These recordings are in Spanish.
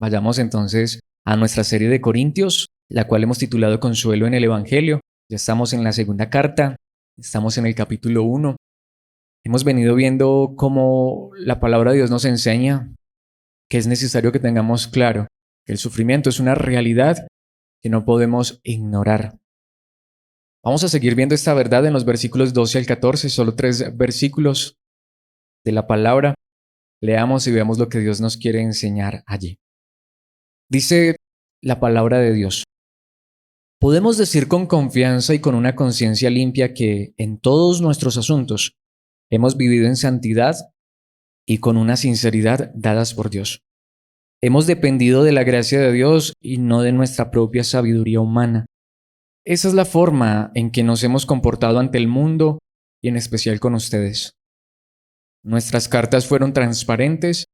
Vayamos entonces a nuestra serie de Corintios, la cual hemos titulado Consuelo en el Evangelio. Ya estamos en la segunda carta, estamos en el capítulo 1. Hemos venido viendo cómo la palabra de Dios nos enseña que es necesario que tengamos claro que el sufrimiento es una realidad que no podemos ignorar. Vamos a seguir viendo esta verdad en los versículos 12 al 14, solo 3 versículos de la palabra. Leamos y veamos lo que Dios nos quiere enseñar allí. Dice la palabra de Dios: podemos decir con confianza y con una conciencia limpia que en todos nuestros asuntos hemos vivido en santidad y con una sinceridad dadas por Dios. Hemos dependido de la gracia de Dios y no de nuestra propia sabiduría humana. Esa es la forma en que nos hemos comportado ante el mundo y en especial con ustedes. Nuestras cartas fueron transparentes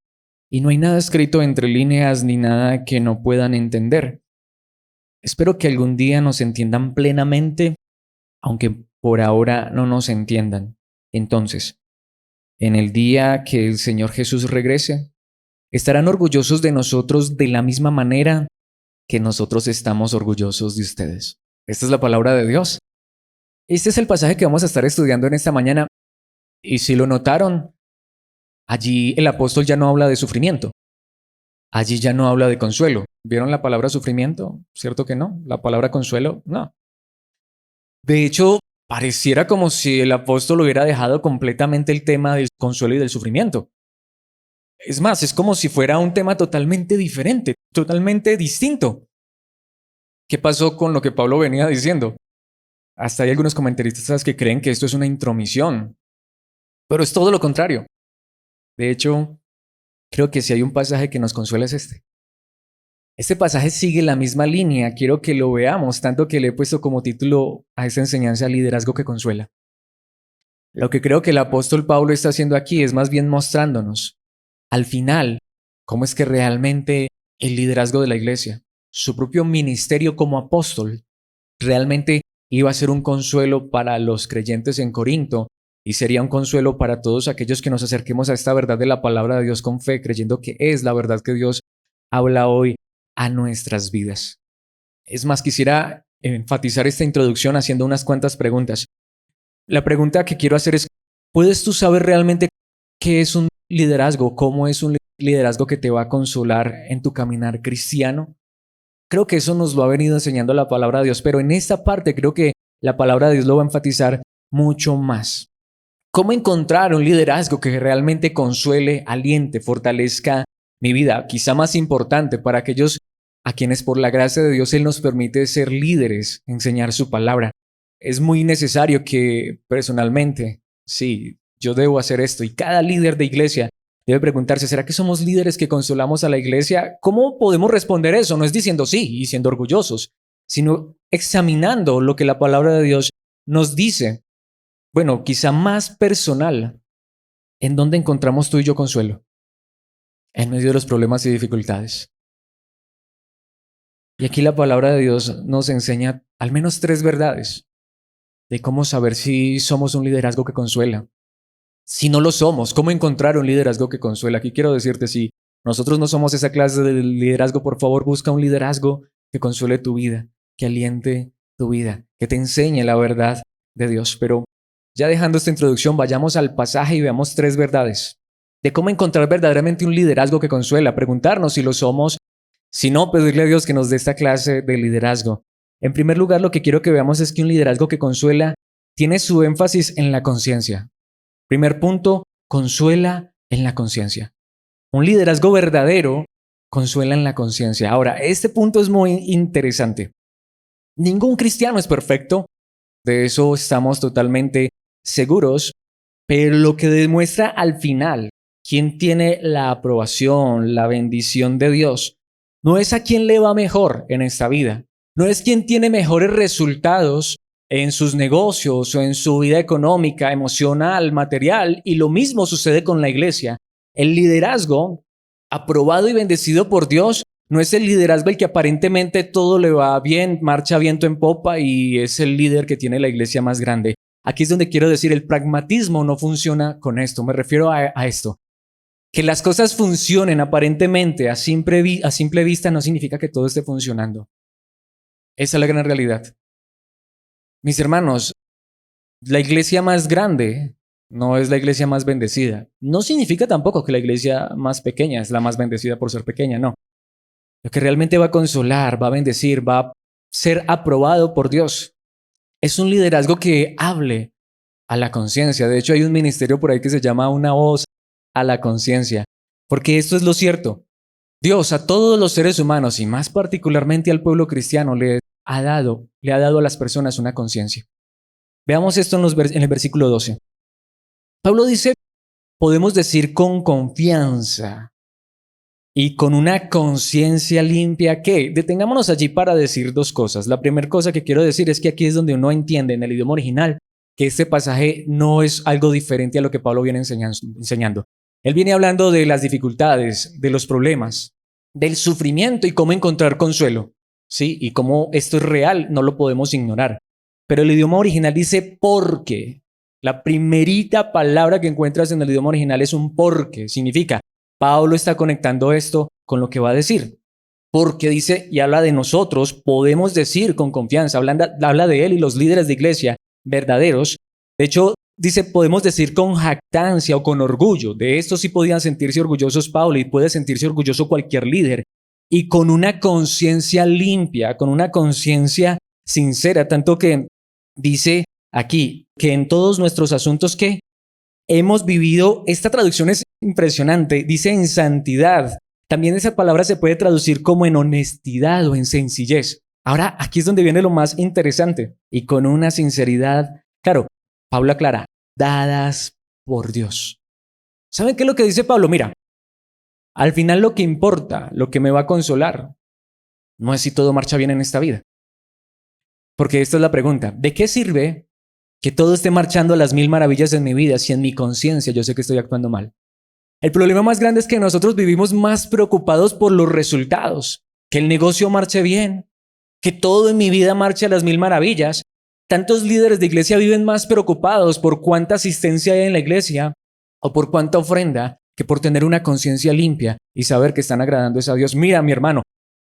y no hay nada escrito entre líneas ni nada que no puedan entender. Espero que algún día nos entiendan plenamente, aunque por ahora no nos entiendan. Entonces, en el día que el Señor Jesús regrese, estarán orgullosos de nosotros de la misma manera que nosotros estamos orgullosos de ustedes. Esta es la palabra de Dios. Este es el pasaje que vamos a estar estudiando en esta mañana. Y si lo notaron, allí el apóstol ya no habla de sufrimiento. Allí ya no habla de consuelo. ¿Vieron la palabra sufrimiento? ¿Cierto que no? La palabra consuelo, no. De hecho, pareciera como si el apóstol hubiera dejado completamente el tema del consuelo y del sufrimiento. Es más, es como si fuera un tema totalmente diferente, totalmente distinto. ¿Qué pasó con lo que Pablo venía diciendo? Hasta hay algunos comentaristas que creen que esto es una intromisión, pero es todo lo contrario. De hecho, creo que si hay un pasaje que nos consuela es este. Este pasaje sigue la misma línea, quiero que lo veamos, tanto que le he puesto como título a esta enseñanza liderazgo que consuela. Lo que creo que el apóstol Pablo está haciendo aquí es más bien mostrándonos, al final, cómo es que realmente el liderazgo de la iglesia, su propio ministerio como apóstol, realmente iba a ser un consuelo para los creyentes en Corinto y sería un consuelo para todos aquellos que nos acerquemos a esta verdad de la palabra de Dios con fe, creyendo que es la verdad que Dios habla hoy a nuestras vidas. Es más, quisiera enfatizar esta introducción haciendo unas cuantas preguntas. La pregunta que quiero hacer es: ¿puedes tú saber realmente qué es un liderazgo? ¿Cómo es un liderazgo que te va a consolar en tu caminar cristiano? Creo que eso nos lo ha venido enseñando la palabra de Dios, pero en esta parte creo que la palabra de Dios lo va a enfatizar mucho más. ¿Cómo encontrar un liderazgo que realmente consuele, aliente, fortalezca mi vida? Quizá más importante para aquellos a quienes por la gracia de Dios Él nos permite ser líderes, enseñar su palabra. Es muy necesario que personalmente, sí, yo debo hacer esto, y cada líder de iglesia debe preguntarse: ¿será que somos líderes que consolamos a la iglesia? ¿Cómo podemos responder eso? No es diciendo sí y siendo orgullosos, sino examinando lo que la palabra de Dios nos dice. Bueno, quizá más personal. ¿En dónde encontramos tú y yo consuelo? En medio de los problemas y dificultades. Y aquí la palabra de Dios nos enseña al menos 3 verdades de cómo saber si somos un liderazgo que consuela. Si no lo somos, ¿cómo encontrar un liderazgo que consuela? Aquí quiero decirte, si nosotros no somos esa clase de liderazgo, por favor, busca un liderazgo que consuele tu vida, que aliente tu vida, que te enseñe la verdad de Dios. Pero ya dejando esta introducción, vayamos al pasaje y veamos 3 verdades de cómo encontrar verdaderamente un liderazgo que consuela, preguntarnos si lo somos, si no, pedirle a Dios que nos dé esta clase de liderazgo. En primer lugar, lo que quiero que veamos es que un liderazgo que consuela tiene su énfasis en la conciencia. Primer punto, consuela en la conciencia. Un liderazgo verdadero consuela en la conciencia. Ahora, este punto es muy interesante. Ningún cristiano es perfecto, de eso estamos totalmente seguros, pero lo que demuestra al final quién tiene la aprobación, la bendición de Dios, no es a quién le va mejor en esta vida, no es quién tiene mejores resultados en sus negocios o en su vida económica, emocional, material, y lo mismo sucede con la iglesia. El liderazgo aprobado y bendecido por Dios no es el liderazgo el que aparentemente todo le va bien, marcha viento en popa y es el líder que tiene la iglesia más grande. Aquí es donde quiero decir, el pragmatismo no funciona con esto. Me refiero a esto. Que las cosas funcionen aparentemente a simple vista no significa que todo esté funcionando. Esa es la gran realidad. Mis hermanos, la iglesia más grande no es la iglesia más bendecida. No significa tampoco que la iglesia más pequeña es la más bendecida por ser pequeña, no. Lo que realmente va a consolar, va a bendecir, va a ser aprobado por Dios. Es un liderazgo que hable a la conciencia. De hecho, hay un ministerio por ahí que se llama Una Voz a la Conciencia. Porque esto es lo cierto. Dios a todos los seres humanos y más particularmente al pueblo cristiano le ha dado a las personas una conciencia. Veamos esto en el versículo 12. Pablo dice, podemos decir con confianza y con una conciencia limpia que detengámonos allí para decir dos cosas. La primera cosa que quiero decir es que aquí es donde uno entiende en el idioma original que este pasaje no es algo diferente a lo que Pablo viene enseñando. Él viene hablando de las dificultades, de los problemas, del sufrimiento y cómo encontrar consuelo, ¿sí? Y cómo esto es real, no lo podemos ignorar. Pero el idioma original dice porque. La primerita palabra que encuentras en el idioma original es un porque. Significa, Pablo está conectando esto con lo que va a decir. Porque dice y habla de nosotros, podemos decir con confianza, habla de él y los líderes de iglesia verdaderos. De hecho, dice, podemos decir con jactancia o con orgullo. De esto sí podían sentirse orgullosos Pablo y puede sentirse orgulloso cualquier líder. Y con una conciencia limpia, con una conciencia sincera, tanto que dice aquí que en todos nuestros asuntos que hemos vivido, esta traducción es impresionante, dice en santidad. También esa palabra se puede traducir como en honestidad o en sencillez. Ahora, aquí es donde viene lo más interesante. Y con una sinceridad, claro, Pablo aclara, dadas por Dios. ¿Saben qué es lo que dice Pablo? Mira, al final lo que importa, lo que me va a consolar, no es si todo marcha bien en esta vida. Porque esta es la pregunta, ¿de qué sirve que todo esté marchando a las mil maravillas en mi vida si en mi conciencia yo sé que estoy actuando mal? El problema más grande es que nosotros vivimos más preocupados por los resultados, que el negocio marche bien, que todo en mi vida marche a las mil maravillas. Tantos líderes de iglesia viven más preocupados por cuánta asistencia hay en la iglesia o por cuánta ofrenda que por tener una conciencia limpia y saber que están agradando a Dios. Mira, mi hermano,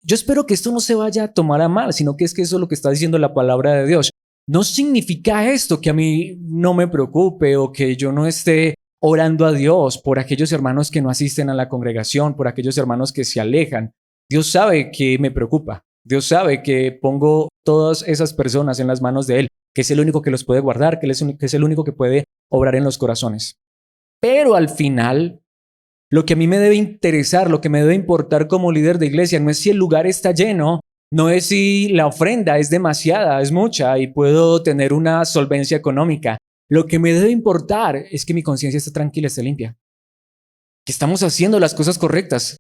yo espero que esto no se vaya a tomar a mal, sino que es que eso es lo que está diciendo la palabra de Dios. No significa esto que a mí no me preocupe o que yo no esté orando a Dios por aquellos hermanos que no asisten a la congregación, por aquellos hermanos que se alejan. Dios sabe que me preocupa. Dios sabe que pongo todas esas personas en las manos de Él, que es el único que los puede guardar, que es el único que puede obrar en los corazones. Pero al final, lo que a mí me debe interesar, lo que me debe importar como líder de iglesia, no es si el lugar está lleno, no es si la ofrenda es demasiada, es mucha y puedo tener una solvencia económica. Lo que me debe importar es que mi conciencia esté tranquila, esté limpia. Que estamos haciendo las cosas correctas,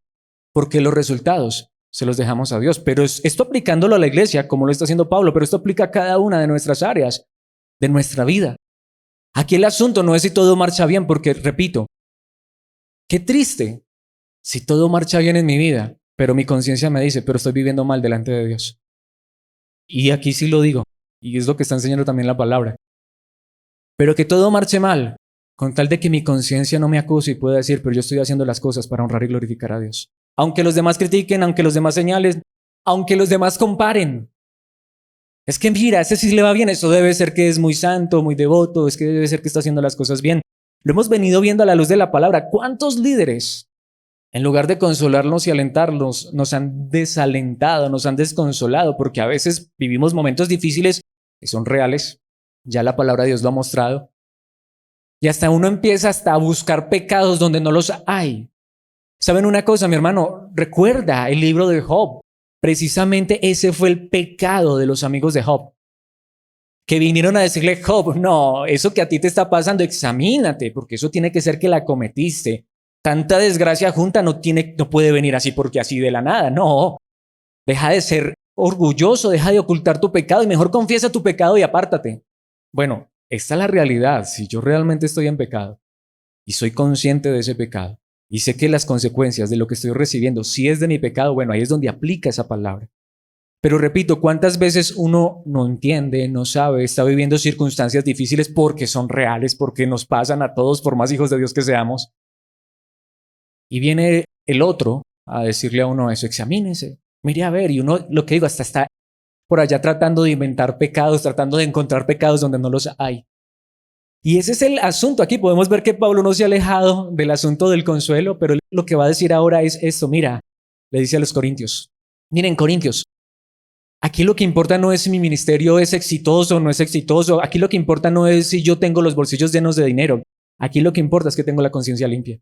porque los resultados se los dejamos a Dios. Pero esto aplicándolo a la iglesia, como lo está haciendo Pablo, pero esto aplica a cada una de nuestras áreas, de nuestra vida. Aquí el asunto no es si todo marcha bien, porque, repito, qué triste si todo marcha bien en mi vida, pero mi conciencia me dice, pero estoy viviendo mal delante de Dios. Y aquí sí lo digo, y es lo que está enseñando también la palabra. Pero que todo marche mal, con tal de que mi conciencia no me acuse y pueda decir, pero yo estoy haciendo las cosas para honrar y glorificar a Dios. Aunque los demás critiquen, aunque los demás señalen, aunque los demás comparen. Es que mira, ese sí le va bien, eso debe ser que es muy santo, muy devoto, es que debe ser que está haciendo las cosas bien. Lo hemos venido viendo a la luz de la palabra. ¿Cuántos líderes, en lugar de consolarnos y alentarnos, nos han desalentado, nos han desconsolado? Porque a veces vivimos momentos difíciles que son reales. Ya la palabra de Dios lo ha mostrado. Y hasta uno empieza hasta a buscar pecados donde no los hay. ¿Saben una cosa, mi hermano? Recuerda el libro de Job. Precisamente ese fue el pecado de los amigos de Job. Que vinieron a decirle, Job, no, eso que a ti te está pasando, examínate, porque eso tiene que ser que la cometiste. Tanta desgracia junta no puede venir así porque así de la nada. No, deja de ser orgulloso, deja de ocultar tu pecado y mejor confiesa tu pecado y apártate. Bueno, esta es la realidad. Si yo realmente estoy en pecado y soy consciente de ese pecado y sé que las consecuencias de lo que estoy recibiendo, si es de mi pecado, bueno, ahí es donde aplica esa palabra. Pero repito, ¿cuántas veces uno no entiende, no sabe, está viviendo circunstancias difíciles porque son reales, porque nos pasan a todos por más hijos de Dios que seamos? Y viene el otro a decirle a uno eso, examínese, mire a ver, y uno lo que digo, hasta está por allá tratando de inventar pecados, tratando de encontrar pecados donde no los hay. Y ese es el asunto. Aquí podemos ver que Pablo no se ha alejado del asunto del consuelo, pero lo que va a decir ahora es esto. Mira, le dice a los corintios. Miren, corintios, aquí lo que importa no es si mi ministerio es exitoso o no es exitoso. Aquí lo que importa no es si yo tengo los bolsillos llenos de dinero. Aquí lo que importa es que tengo la conciencia limpia.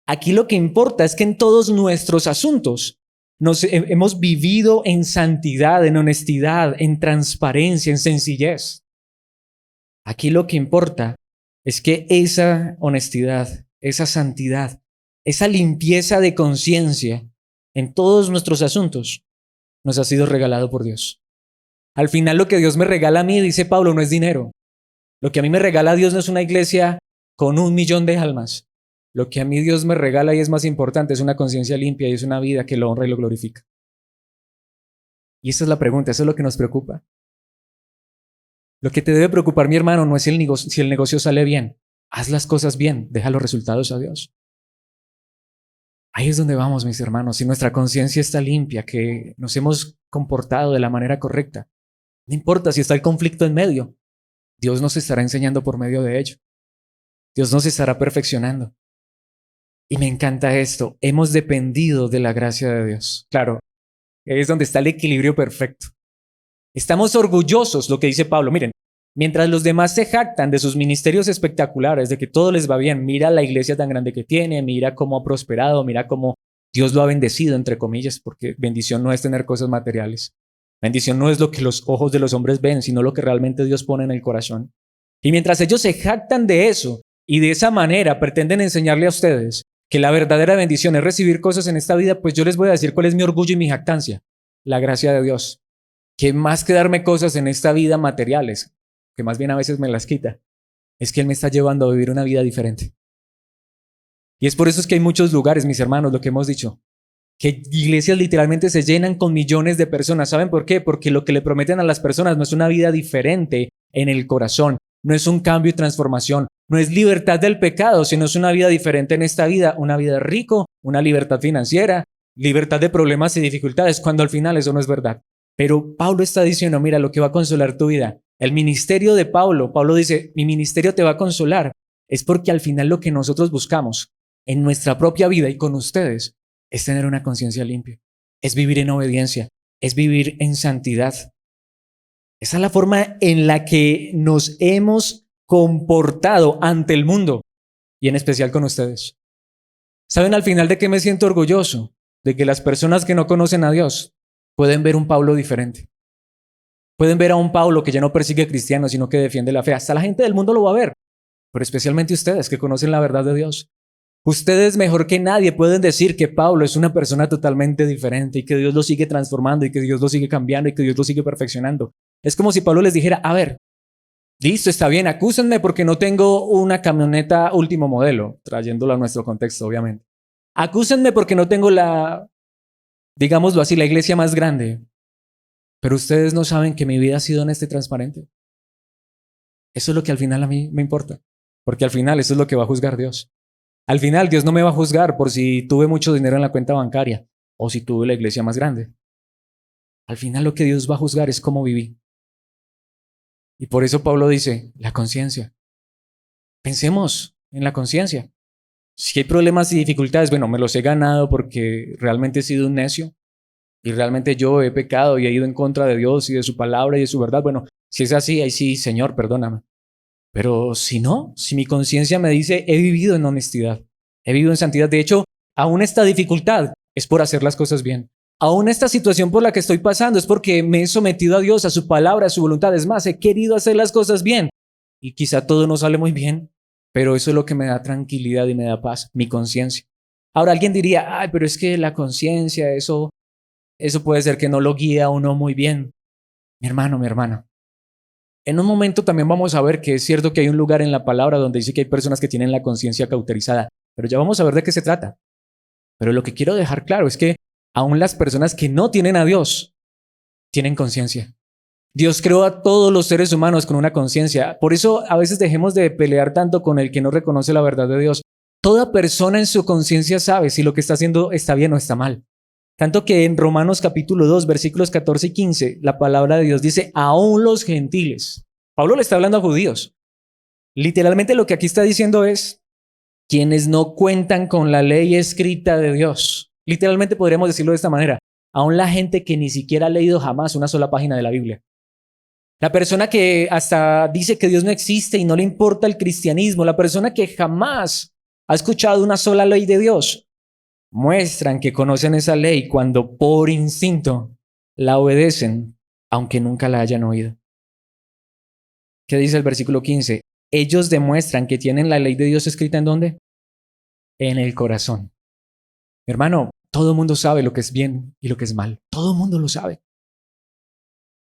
Aquí lo que importa es que en todos nuestros asuntos hemos vivido en santidad, en honestidad, en transparencia, en sencillez. Aquí lo que importa es que esa honestidad, esa santidad, esa limpieza de conciencia en todos nuestros asuntos nos ha sido regalado por Dios. Al final lo que Dios me regala a mí, dice Pablo, no es dinero. Lo que a mí me regala Dios no es una iglesia con 1.000.000 de almas. Lo que a mí Dios me regala y es más importante es una conciencia limpia y es una vida que lo honra y lo glorifica. Y esa es la pregunta, eso es lo que nos preocupa. Lo que te debe preocupar, mi hermano, no es si el negocio sale bien. Haz las cosas bien, deja los resultados a Dios. Ahí es donde vamos, mis hermanos. Si nuestra conciencia está limpia, que nos hemos comportado de la manera correcta, no importa si está el conflicto en medio, Dios nos estará enseñando por medio de ello. Dios nos estará perfeccionando. Y me encanta esto, hemos dependido de la gracia de Dios. Claro, es donde está el equilibrio perfecto. Estamos orgullosos, lo que dice Pablo. Miren, mientras los demás se jactan de sus ministerios espectaculares, de que todo les va bien, mira la iglesia tan grande que tiene, mira cómo ha prosperado, mira cómo Dios lo ha bendecido, entre comillas, porque bendición no es tener cosas materiales. Bendición no es lo que los ojos de los hombres ven, sino lo que realmente Dios pone en el corazón. Y mientras ellos se jactan de eso y de esa manera pretenden enseñarle a ustedes que la verdadera bendición es recibir cosas en esta vida, pues yo les voy a decir cuál es mi orgullo y mi jactancia. La gracia de Dios. Que más que darme cosas en esta vida materiales, que más bien a veces me las quita, es que Él me está llevando a vivir una vida diferente. Y es por eso es que hay muchos lugares, mis hermanos, lo que hemos dicho, que iglesias literalmente se llenan con millones de personas. ¿Saben por qué? Porque lo que le prometen a las personas no es una vida diferente en el corazón, no es un cambio y transformación, no es libertad del pecado, sino es una vida diferente en esta vida, una vida rico, una libertad financiera, libertad de problemas y dificultades, cuando al final eso no es verdad. Pero Pablo está diciendo, mira, lo que va a consolar tu vida. El ministerio de Pablo dice, mi ministerio te va a consolar. Es porque al final lo que nosotros buscamos en nuestra propia vida y con ustedes es tener una conciencia limpia, es vivir en obediencia, es vivir en santidad. Esa es la forma en la que nos hemos comportado ante el mundo y en especial con ustedes. ¿Saben al final de qué me siento orgulloso? De que las personas que no conocen a Dios pueden ver un Pablo diferente. Pueden ver a un Pablo que ya no persigue cristianos, sino que defiende la fe. Hasta la gente del mundo lo va a ver, pero especialmente ustedes que conocen la verdad de Dios. Ustedes mejor que nadie pueden decir que Pablo es una persona totalmente diferente y que Dios lo sigue transformando y que Dios lo sigue cambiando y que Dios lo sigue perfeccionando. Es como si Pablo les dijera, a ver, listo, está bien, acúsenme porque no tengo una camioneta último modelo, trayéndolo a nuestro contexto, obviamente. Acúsenme porque no tengo digámoslo así, la iglesia más grande. Pero ustedes no saben que mi vida ha sido honesta y transparente. Eso es lo que al final a mí me importa, porque al final eso es lo que va a juzgar Dios. Al final Dios no me va a juzgar por si tuve mucho dinero en la cuenta bancaria o si tuve la iglesia más grande. Al final lo que Dios va a juzgar es cómo viví. Y por eso Pablo dice, la conciencia. Pensemos en la conciencia. Si hay problemas y dificultades, bueno, me los he ganado porque realmente he sido un necio y realmente yo he pecado y he ido en contra de Dios y de su palabra y de su verdad. Bueno, si es así, ahí sí, Señor, perdóname. Pero si no, si mi conciencia me dice, he vivido en honestidad, he vivido en santidad. De hecho, aún esta dificultad es por hacer las cosas bien. Aún esta situación por la que estoy pasando es porque me he sometido a Dios, a su palabra, a su voluntad. Es más, he querido hacer las cosas bien. Y quizá todo no sale muy bien, pero eso es lo que me da tranquilidad y me da paz, mi conciencia. Ahora alguien diría, ay, pero es que la conciencia, eso puede ser que no lo guía a uno muy bien. Mi hermano, mi hermana. En un momento también vamos a ver que es cierto que hay un lugar en la palabra donde dice que hay personas que tienen la conciencia cauterizada, pero ya vamos a ver de qué se trata. Pero lo que quiero dejar claro es que aún las personas que no tienen a Dios tienen conciencia. Dios creó a todos los seres humanos con una conciencia. Por eso a veces dejemos de pelear tanto con el que no reconoce la verdad de Dios. Toda persona en su conciencia sabe si lo que está haciendo está bien o está mal. Tanto que en Romanos capítulo 2, versículos 14 y 15, la palabra de Dios dice, aún los gentiles. Pablo le está hablando a judíos. Literalmente lo que aquí está diciendo es, quienes no cuentan con la ley escrita de Dios. Literalmente podríamos decirlo de esta manera. Aún la gente que ni siquiera ha leído jamás una sola página de la Biblia. La persona que hasta dice que Dios no existe y no le importa el cristianismo. La persona que jamás ha escuchado una sola ley de Dios. Muestran que conocen esa ley cuando por instinto la obedecen, aunque nunca la hayan oído. ¿Qué dice el versículo 15? Ellos demuestran que tienen la ley de Dios escrita ¿en dónde? En el corazón. Mi hermano, todo el mundo sabe lo que es bien y lo que es mal. Todo el mundo lo sabe.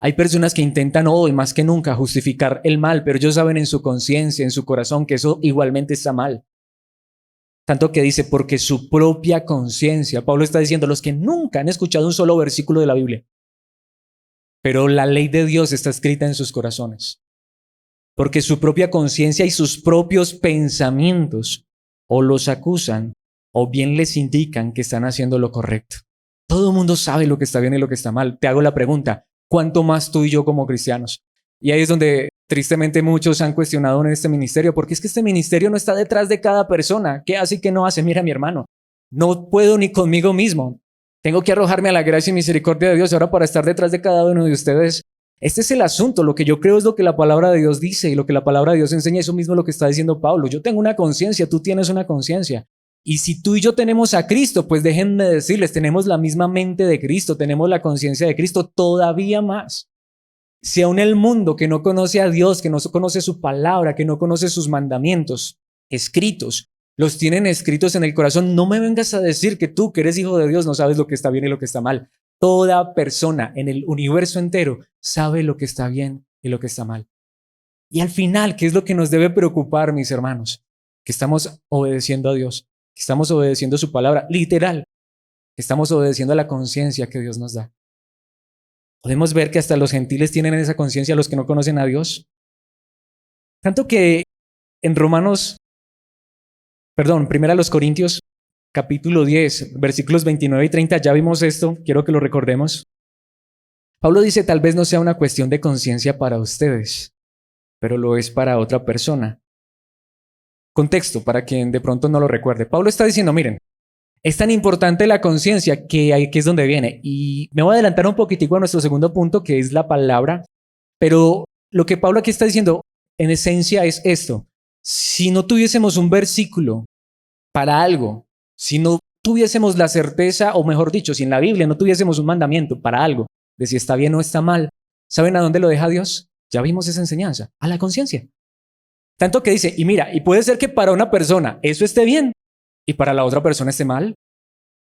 Hay personas que intentan hoy más que nunca justificar el mal, pero ellos saben en su conciencia, en su corazón, que eso igualmente está mal. Tanto que dice, porque su propia conciencia, Pablo está diciendo, los que nunca han escuchado un solo versículo de la Biblia, pero la ley de Dios está escrita en sus corazones. Porque su propia conciencia y sus propios pensamientos o los acusan o bien les indican que están haciendo lo correcto. Todo el mundo sabe lo que está bien y lo que está mal. Te hago la pregunta, ¿cuánto más tú y yo como cristianos? Y ahí es donde tristemente muchos han cuestionado en este ministerio, porque es que este ministerio no está detrás de cada persona. ¿Qué hace y qué no hace? Mira, mi hermano, no puedo ni conmigo mismo. Tengo que arrojarme a la gracia y misericordia de Dios ahora para estar detrás de cada uno de ustedes. Este es el asunto. Lo que yo creo es lo que la palabra de Dios dice y lo que la palabra de Dios enseña. Eso mismo es lo que está diciendo Pablo. Yo tengo una conciencia, tú tienes una conciencia. Y si tú y yo tenemos a Cristo, pues déjenme decirles, tenemos la misma mente de Cristo, tenemos la conciencia de Cristo todavía más. Si aún el mundo que no conoce a Dios, que no conoce su palabra, que no conoce sus mandamientos escritos, los tienen escritos en el corazón, no me vengas a decir que tú, que eres hijo de Dios, no sabes lo que está bien y lo que está mal. Toda persona en el universo entero sabe lo que está bien y lo que está mal. Y al final, ¿qué es lo que nos debe preocupar, mis hermanos? Que estamos obedeciendo a Dios, que estamos obedeciendo su palabra, literal, que estamos obedeciendo a la conciencia que Dios nos da. Podemos ver que hasta los gentiles tienen esa conciencia, los que no conocen a Dios. Tanto que en primera los Corintios, capítulo 10, versículos 29 y 30, ya vimos esto, quiero que lo recordemos. Pablo dice, tal vez no sea una cuestión de conciencia para ustedes, pero lo es para otra persona. Contexto, para quien de pronto no lo recuerde. Pablo está diciendo, miren, es tan importante la conciencia que aquí es donde viene. Y me voy a adelantar un poquitico a nuestro segundo punto, que es la palabra. Pero lo que Pablo aquí está diciendo, en esencia, es esto. Si no tuviésemos un versículo para algo, si no tuviésemos la certeza, o mejor dicho, si en la Biblia no tuviésemos un mandamiento para algo, de si está bien o está mal, ¿saben a dónde lo deja Dios? Ya vimos esa enseñanza, a la conciencia. Tanto que dice, y mira, y puede ser que para una persona eso esté bien, y para la otra persona esté mal,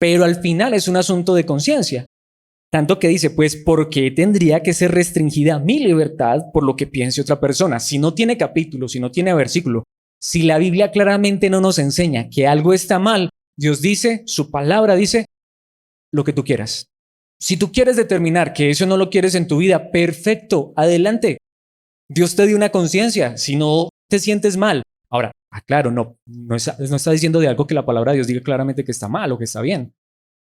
pero al final es un asunto de conciencia. Tanto que dice, pues, ¿por qué tendría que ser restringida mi libertad por lo que piense otra persona? Si no tiene capítulo, si no tiene versículo, si la Biblia claramente no nos enseña que algo está mal, Dios dice, su palabra dice, lo que tú quieras. Si tú quieres determinar que eso no lo quieres en tu vida, perfecto, adelante. Dios te dio una conciencia, si no te sientes mal. Ahora, claro, no está diciendo de algo que la palabra de Dios diga claramente que está mal o que está bien,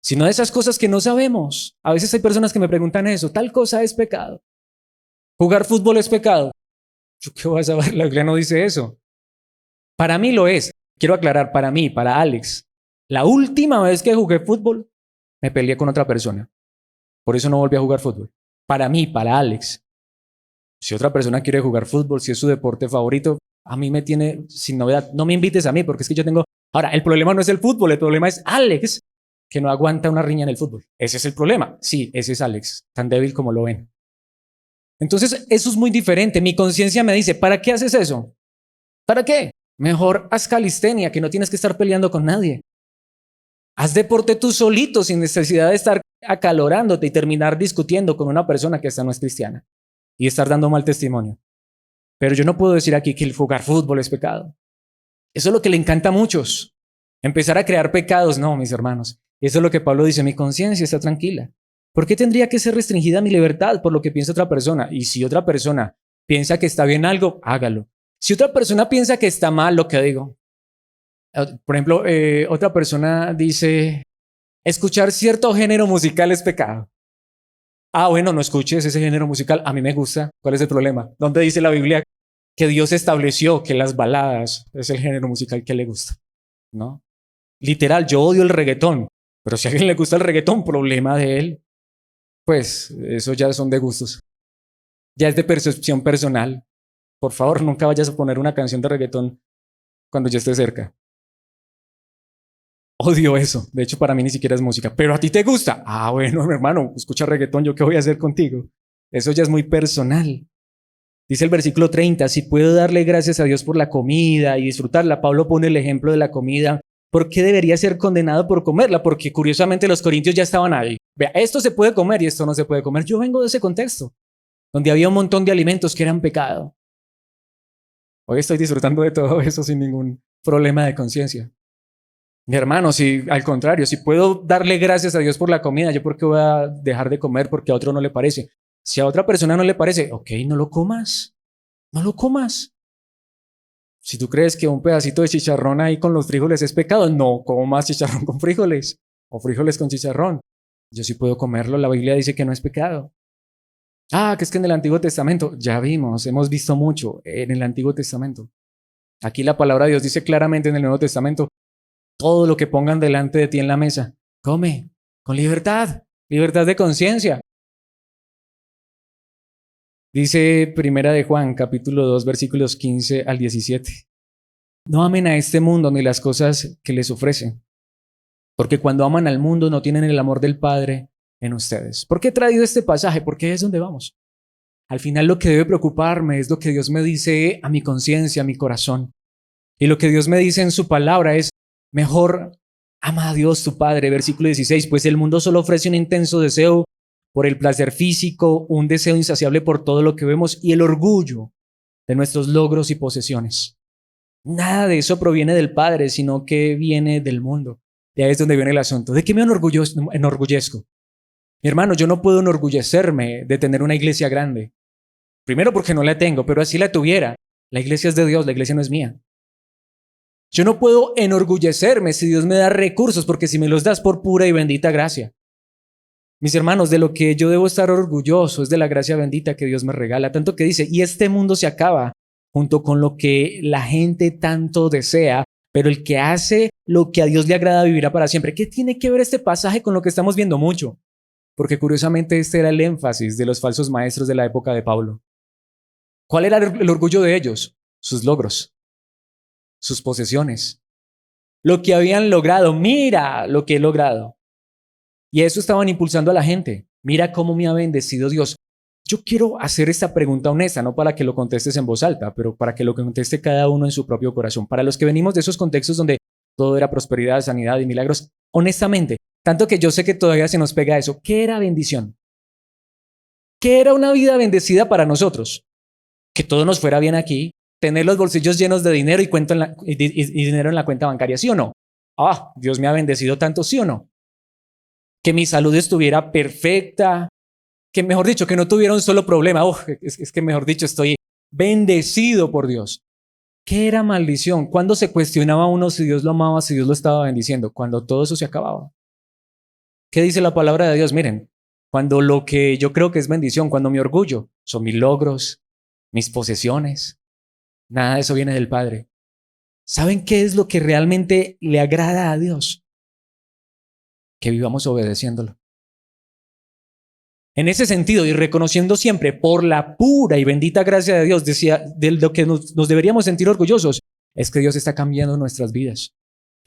sino de esas cosas que no sabemos. A veces hay personas que me preguntan eso, tal cosa es pecado. ¿Jugar fútbol es pecado? ¿Yo qué voy a saber? La Biblia no dice eso. Para mí lo es. Quiero aclarar, para mí, para Alex, la última vez que jugué fútbol, me peleé con otra persona. Por eso no volví a jugar fútbol. Para mí, para Alex. Si otra persona quiere jugar fútbol, si es su deporte favorito, a mí me tiene sin novedad. No me invites a mí porque es que yo tengo... Ahora, el problema no es el fútbol, el problema es Alex, que no aguanta una riña en el fútbol. Ese es el problema. Sí, ese es Alex, tan débil como lo ven. Entonces, eso es muy diferente. Mi conciencia me dice, ¿para qué haces eso? ¿Para qué? Mejor haz calistenia, que no tienes que estar peleando con nadie. Haz deporte tú solito, sin necesidad de estar acalorándote y terminar discutiendo con una persona que esta no es cristiana y estar dando mal testimonio. Pero yo no puedo decir aquí que el jugar fútbol es pecado. Eso es lo que le encanta a muchos. Empezar a crear pecados. No, mis hermanos. Eso es lo que Pablo dice. Mi conciencia está tranquila. ¿Por qué tendría que ser restringida mi libertad por lo que piensa otra persona? Y si otra persona piensa que está bien algo, hágalo. Si otra persona piensa que está mal lo que digo, Por ejemplo, otra persona dice, escuchar cierto género musical es pecado. Ah, bueno, no escuches ese género musical, a mí me gusta. ¿Cuál es el problema? ¿Dónde dice la Biblia que Dios estableció que las baladas es el género musical que le gusta? ¿No? Literal, yo odio el reggaetón, pero si a alguien le gusta el reggaetón, problema de él. Pues eso ya son de gustos. Ya es de percepción personal. Por favor, nunca vayas a poner una canción de reggaetón cuando yo esté cerca. Odio eso. De hecho, para mí ni siquiera es música. Pero a ti te gusta. Ah, bueno, mi hermano, escucha reggaetón, ¿yo qué voy a hacer contigo? Eso ya es muy personal. Dice el versículo 30, si puedo darle gracias a Dios por la comida y disfrutarla. Pablo pone el ejemplo de la comida. ¿Por qué debería ser condenado por comerla? Porque curiosamente los corintios ya estaban ahí. Vea, esto se puede comer y esto no se puede comer. Yo vengo de ese contexto, donde había un montón de alimentos que eran pecado. Hoy estoy disfrutando de todo eso sin ningún problema de conciencia. Mi hermano, si al contrario, si puedo darle gracias a Dios por la comida, ¿yo por qué voy a dejar de comer porque a otro no le parece? Si a otra persona no le parece, ok, no lo comas, no lo comas. Si tú crees que un pedacito de chicharrón ahí con los frijoles es pecado, no comas chicharrón con frijoles o frijoles con chicharrón. Yo sí puedo comerlo, la Biblia dice que no es pecado. Ah, que es que en el Antiguo Testamento, ya vimos, hemos visto mucho en el Antiguo Testamento. Aquí la palabra de Dios dice claramente en el Nuevo Testamento, todo lo que pongan delante de ti en la mesa, come con libertad, libertad de conciencia. Dice Primera de Juan, capítulo 2, versículos 15 al 17. No amen a este mundo ni las cosas que les ofrecen, porque cuando aman al mundo no tienen el amor del Padre en ustedes. ¿Por qué he traído este pasaje? Porque es donde vamos. Al final lo que debe preocuparme es lo que Dios me dice a mi conciencia, a mi corazón. Y lo que Dios me dice en su palabra es, mejor ama a Dios tu Padre, versículo 16, pues el mundo solo ofrece un intenso deseo por el placer físico, un deseo insaciable por todo lo que vemos y el orgullo de nuestros logros y posesiones. Nada de eso proviene del Padre, sino que viene del mundo. De ahí es donde viene el asunto. ¿De qué me enorgullezco? Mi hermano, yo no puedo enorgullecerme de tener una iglesia grande. Primero porque no la tengo, pero así la tuviera. La iglesia es de Dios, la iglesia no es mía. Yo no puedo enorgullecerme si Dios me da recursos, porque si me los das por pura y bendita gracia. Mis hermanos, de lo que yo debo estar orgulloso es de la gracia bendita que Dios me regala, tanto que dice, y este mundo se acaba junto con lo que la gente tanto desea, pero el que hace lo que a Dios le agrada vivirá para siempre. ¿Qué tiene que ver este pasaje con lo que estamos viendo mucho? Porque curiosamente este era el énfasis de los falsos maestros de la época de Pablo. ¿Cuál era el orgullo de ellos? Sus logros, sus posesiones, lo que habían logrado. Mira lo que he logrado. Y eso estaban impulsando a la gente. Mira cómo me ha bendecido Dios. Yo quiero hacer esta pregunta honesta, no para que lo contestes en voz alta, pero para que lo conteste cada uno en su propio corazón. Para los que venimos de esos contextos donde todo era prosperidad, sanidad y milagros, honestamente, tanto que yo sé que todavía se nos pega eso. ¿Qué era bendición? ¿Qué era una vida bendecida para nosotros? Que todo nos fuera bien aquí, tener los bolsillos llenos de dinero y dinero en la cuenta bancaria, ¿sí o no? Ah, Dios me ha bendecido tanto, ¿sí o no? Que mi salud estuviera perfecta, que mejor dicho, que no tuviera un solo problema. Es que mejor dicho, estoy bendecido por Dios. ¿Qué era maldición? ¿Cuándo se cuestionaba uno si Dios lo amaba, si Dios lo estaba bendiciendo? Cuando todo eso se acababa. ¿Qué dice la palabra de Dios? Miren, cuando lo que yo creo que es bendición, cuando mi orgullo son mis logros, mis posesiones, nada de eso viene del Padre. ¿Saben qué es lo que realmente le agrada a Dios? Que vivamos obedeciéndolo. En ese sentido, y reconociendo siempre por la pura y bendita gracia de Dios, decía, de lo que nos deberíamos sentir orgullosos, es que Dios está cambiando nuestras vidas,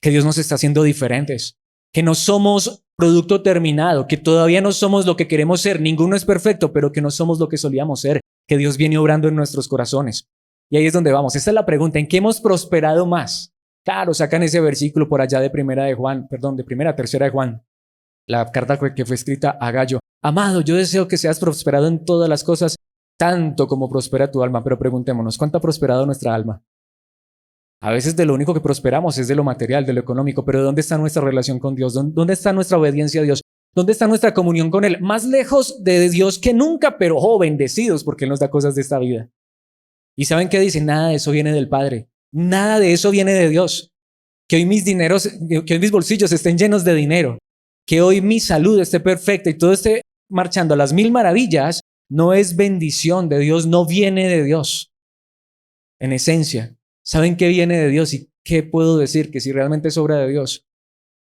que Dios nos está haciendo diferentes, que no somos producto terminado, que todavía no somos lo que queremos ser, ninguno es perfecto, pero que no somos lo que solíamos ser, que Dios viene obrando en nuestros corazones. Y ahí es donde vamos. Esta es la pregunta, ¿en qué hemos prosperado más? Claro, sacan ese versículo por allá de tercera de Juan, la carta que fue escrita a Gallo. Amado, yo deseo que seas prosperado en todas las cosas, tanto como prospera tu alma. Pero preguntémonos, ¿cuánto ha prosperado nuestra alma? A veces de lo único que prosperamos es de lo material, de lo económico, pero ¿dónde está nuestra relación con Dios? ¿Dónde está nuestra obediencia a Dios? ¿Dónde está nuestra comunión con Él? Más lejos de Dios que nunca, pero bendecidos porque Él nos da cosas de esta vida. ¿Y saben qué dice? Nada de eso viene del Padre. Nada de eso viene de Dios. que hoy que hoy mis bolsillos estén llenos de dinero, que hoy mi salud esté perfecta y todo esté marchando a las mil maravillas, no es bendición de Dios, no viene de Dios. En esencia, ¿saben qué viene de Dios y qué puedo decir? Que si realmente es obra de Dios,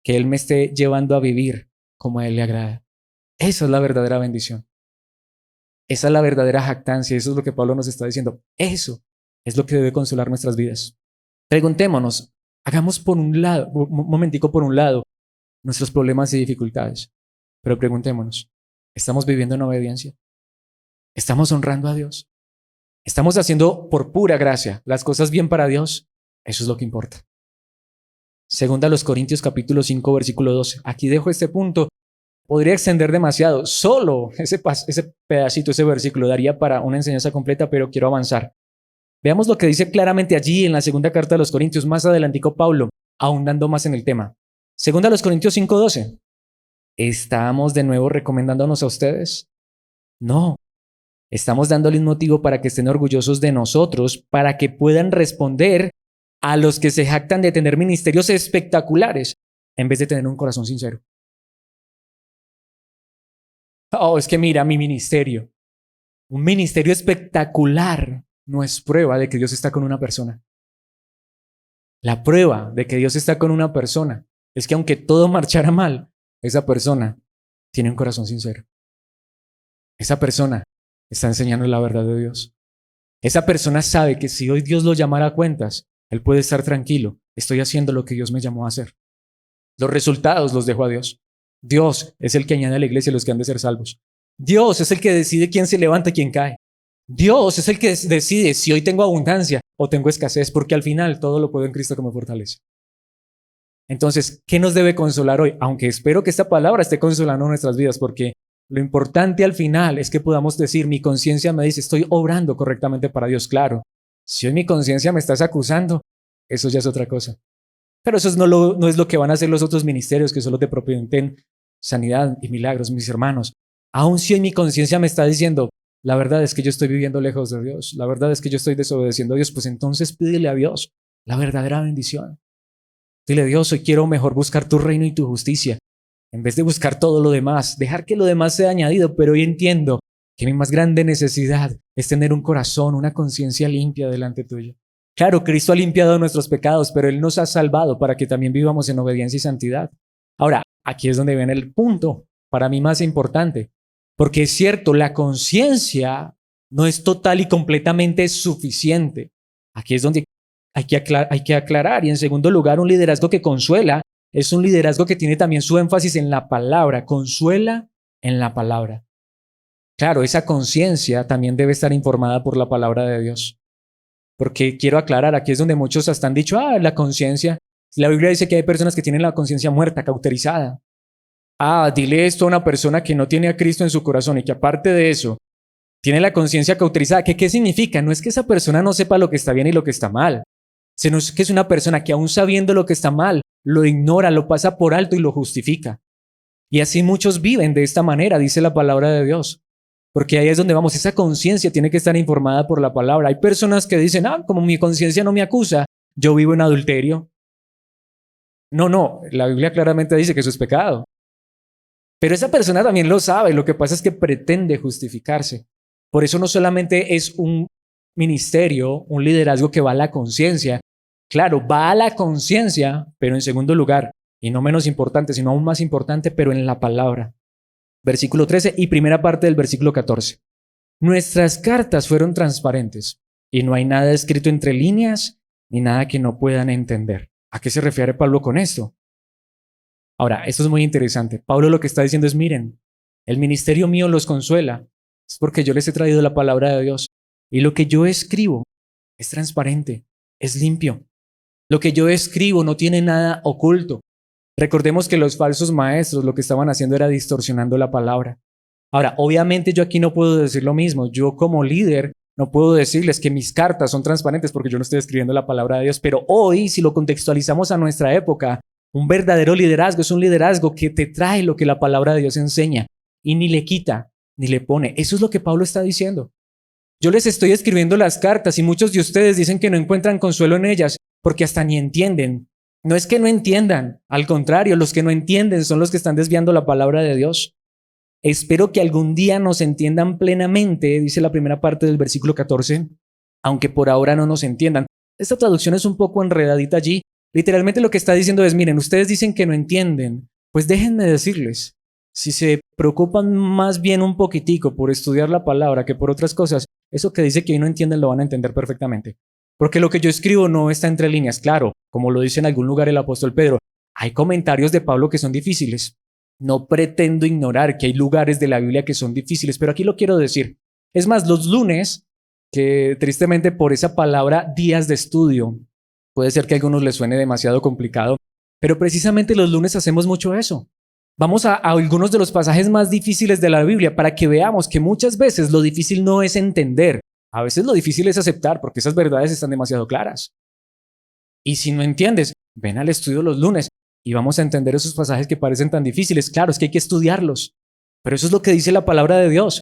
que Él me esté llevando a vivir como a Él le agrada. Esa es la verdadera bendición. Esa es la verdadera jactancia. Eso es lo que Pablo nos está diciendo. Eso es lo que debe consolar nuestras vidas. Preguntémonos, hagamos por un lado, un momentico por un lado, nuestros problemas y dificultades. Pero preguntémonos, ¿estamos viviendo en obediencia? ¿Estamos honrando a Dios? ¿Estamos haciendo por pura gracia las cosas bien para Dios? Eso es lo que importa. Segunda a los Corintios capítulo 5, versículo 12. Aquí dejo este punto. Podría extender demasiado. Solo ese pedacito, ese versículo daría para una enseñanza completa, pero quiero avanzar. Veamos lo que dice claramente allí en la segunda carta de los Corintios, más adelantico Pablo, ahondando más en el tema. Segunda a los Corintios 5:12. ¿Estamos de nuevo recomendándonos a ustedes? No. Estamos dándoles motivo para que estén orgullosos de nosotros, para que puedan responder a los que se jactan de tener ministerios espectaculares, en vez de tener un corazón sincero. Oh, es que mira mi ministerio. Un ministerio espectacular no es prueba de que Dios está con una persona. La prueba de que Dios está con una persona es que aunque todo marchara mal, esa persona tiene un corazón sincero. Esa persona está enseñando la verdad de Dios. Esa persona sabe que si hoy Dios lo llamara a cuentas, él puede estar tranquilo. Estoy haciendo lo que Dios me llamó a hacer. Los resultados los dejo a Dios. Dios es el que añade a la iglesia los que han de ser salvos. Dios es el que decide quién se levanta y quién cae. Dios es el que decide si hoy tengo abundancia o tengo escasez, porque al final todo lo puedo en Cristo que me fortalece. Entonces, ¿qué nos debe consolar hoy? Aunque espero que esta palabra esté consolando nuestras vidas, porque lo importante al final es que podamos decir, mi conciencia me dice, estoy obrando correctamente para Dios. Claro, si hoy mi conciencia me estás acusando, eso ya es otra cosa. Pero eso no es lo que van a hacer los otros ministerios que solo te prometen sanidad y milagros, mis hermanos. Aun si hoy mi conciencia me está diciendo, la verdad es que yo estoy viviendo lejos de Dios, la verdad es que yo estoy desobedeciendo a Dios, pues entonces pídele a Dios la verdadera bendición. Dile, Dios, hoy quiero mejor buscar tu reino y tu justicia, en vez de buscar todo lo demás, dejar que lo demás sea añadido, pero hoy entiendo que mi más grande necesidad es tener un corazón, una conciencia limpia delante tuyo. Claro, Cristo ha limpiado nuestros pecados, pero Él nos ha salvado para que también vivamos en obediencia y santidad. Ahora, aquí es donde viene el punto, para mí más importante, porque es cierto, la conciencia no es total y completamente suficiente. Aquí es donde hay que aclarar. Y en segundo lugar, un liderazgo que consuela es un liderazgo que tiene también su énfasis en la palabra, consuela en la palabra. Claro, esa conciencia también debe estar informada por la palabra de Dios. Porque quiero aclarar, aquí es donde muchos hasta han dicho, la conciencia. La Biblia dice que hay personas que tienen la conciencia muerta, cauterizada. Dile esto a una persona que no tiene a Cristo en su corazón y que aparte de eso, tiene la conciencia cauterizada. ¿Qué significa? No es que esa persona no sepa lo que está bien y lo que está mal, sino que es una persona que aún sabiendo lo que está mal, lo ignora, lo pasa por alto y lo justifica. Y así muchos viven de esta manera, dice la palabra de Dios. Porque ahí es donde vamos, esa conciencia tiene que estar informada por la palabra. Hay personas que dicen, como mi conciencia no me acusa, yo vivo en adulterio. No, la Biblia claramente dice que eso es pecado. Pero esa persona también lo sabe, lo que pasa es que pretende justificarse. Por eso no solamente es un ministerio, un liderazgo que va a la conciencia. Claro, va a la conciencia, pero en segundo lugar, y no menos importante, sino aún más importante, pero en la palabra. Versículo 13 y primera parte del versículo 14. Nuestras cartas fueron transparentes y no hay nada escrito entre líneas ni nada que no puedan entender. ¿A qué se refiere Pablo con esto? Ahora, esto es muy interesante. Pablo lo que está diciendo es, miren, el ministerio mío los consuela. Es porque yo les he traído la palabra de Dios. Y lo que yo escribo es transparente, es limpio. Lo que yo escribo no tiene nada oculto. Recordemos que los falsos maestros lo que estaban haciendo era distorsionando la palabra. Ahora, obviamente yo aquí no puedo decir lo mismo. Yo como líder no puedo decirles que mis cartas son transparentes porque yo no estoy escribiendo la palabra de Dios. Pero hoy, si lo contextualizamos a nuestra época, un verdadero liderazgo es un liderazgo que te trae lo que la palabra de Dios enseña y ni le quita ni le pone. Eso es lo que Pablo está diciendo. Yo les estoy escribiendo las cartas y muchos de ustedes dicen que no encuentran consuelo en ellas porque hasta ni entienden No es que no entiendan, al contrario, los que no entienden son los que están desviando la palabra de Dios. Espero que algún día nos entiendan plenamente, dice la primera parte del versículo 14, aunque por ahora no nos entiendan. Esta traducción es un poco enredadita allí. Literalmente lo que está diciendo es, miren, ustedes dicen que no entienden, pues déjenme decirles, si se preocupan más bien un poquitico por estudiar la palabra que por otras cosas, eso que dice que no entienden lo van a entender perfectamente. Porque lo que yo escribo no está entre líneas, claro, como lo dice en algún lugar el apóstol Pedro, hay comentarios de Pablo que son difíciles. No pretendo ignorar que hay lugares de la Biblia que son difíciles, pero aquí lo quiero decir. Es más, los lunes, que tristemente por esa palabra días de estudio, puede ser que a algunos les suene demasiado complicado, pero precisamente los lunes hacemos mucho eso. Vamos a algunos de los pasajes más difíciles de la Biblia para que veamos que muchas veces lo difícil no es entender, a veces lo difícil es aceptar porque esas verdades están demasiado claras. Y si no entiendes, ven al estudio los lunes y vamos a entender esos pasajes que parecen tan difíciles. Claro, es que hay que estudiarlos, pero eso es lo que dice la palabra de Dios.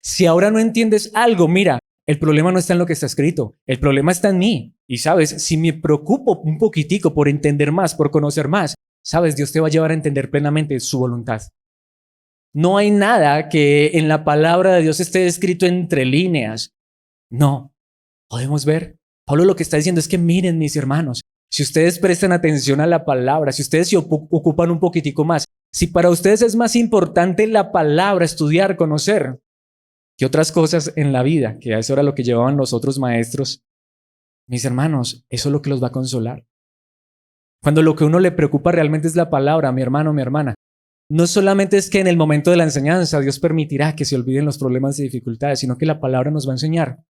Si ahora no entiendes algo, mira, el problema no está en lo que está escrito, el problema está en mí. Y sabes, si me preocupo un poquitico por entender más, por conocer más, sabes, Dios te va a llevar a entender plenamente su voluntad. No hay nada que en la palabra de Dios esté escrito entre líneas. No, podemos ver. Pablo lo que está diciendo es que miren, mis hermanos, si ustedes prestan atención a la palabra, si ustedes se ocupan un poquitico más, si para ustedes es más importante la palabra, estudiar, conocer, que otras cosas en la vida, que eso era lo que llevaban los otros maestros, mis hermanos, eso es lo que los va a consolar. Cuando lo que a uno le preocupa realmente es la palabra, mi hermano, mi hermana, no solamente es que en el momento de la enseñanza Dios permitirá que se olviden los problemas y dificultades, sino que la palabra nos va a enseñar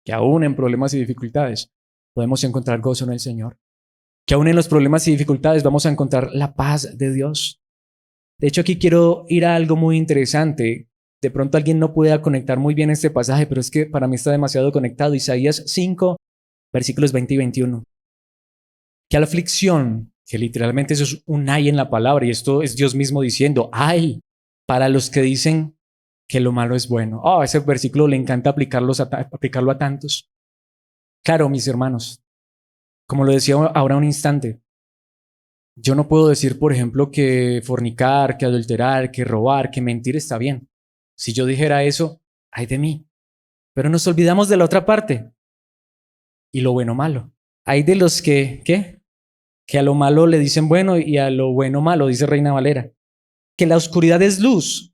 que aún en problemas y dificultades podemos encontrar gozo en el Señor, que aún en los problemas y dificultades vamos a encontrar la paz de Dios. De hecho, aquí quiero ir a algo muy interesante. De pronto alguien no pueda conectar muy bien este pasaje, pero es que para mí está demasiado conectado. Isaías 5, versículos 20 y 21. Que a la aflicción, que literalmente eso es un ay en la palabra, y esto es Dios mismo diciendo, ay, para los que dicen que lo malo es bueno. Oh, ese versículo le encanta aplicarlo a tantos. Claro, mis hermanos, como lo decía ahora un instante, yo no puedo decir, por ejemplo, que fornicar, que adulterar, que robar, que mentir está bien. Si yo dijera eso, ay de mí. Pero nos olvidamos de la otra parte. Y lo bueno malo. Hay de los que, ¿qué? Que a lo malo le dicen bueno y a lo bueno malo, dice Reina Valera. Que la oscuridad es luz.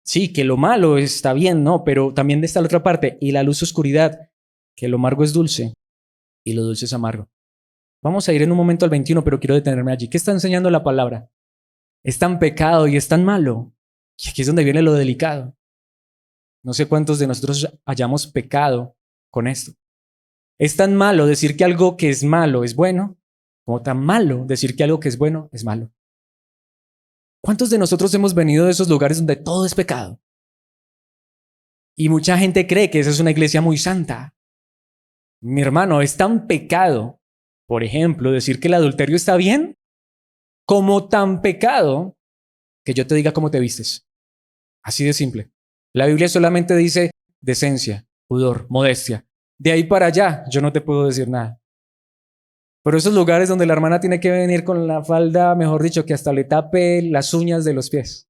Sí, que lo malo está bien, ¿no? Pero también está la otra parte. Y la luz es oscuridad. Que lo amargo es dulce y lo dulce es amargo. Vamos a ir en un momento al 21, pero quiero detenerme allí. ¿Qué está enseñando la palabra? Es tan pecado y es tan malo. Y aquí es donde viene lo delicado. No sé cuántos de nosotros hayamos pecado con esto. Es tan malo decir que algo que es malo es bueno, como tan malo decir que algo que es bueno es malo. ¿Cuántos de nosotros hemos venido de esos lugares donde todo es pecado? Y mucha gente cree que esa es una iglesia muy santa. Mi hermano, es tan pecado, por ejemplo, decir que el adulterio está bien, como tan pecado que yo te diga cómo te vistes. Así de simple. La Biblia solamente dice decencia, pudor, modestia. De ahí para allá, yo no te puedo decir nada. Pero esos lugares donde la hermana tiene que venir con la falda, mejor dicho, que hasta le tape las uñas de los pies,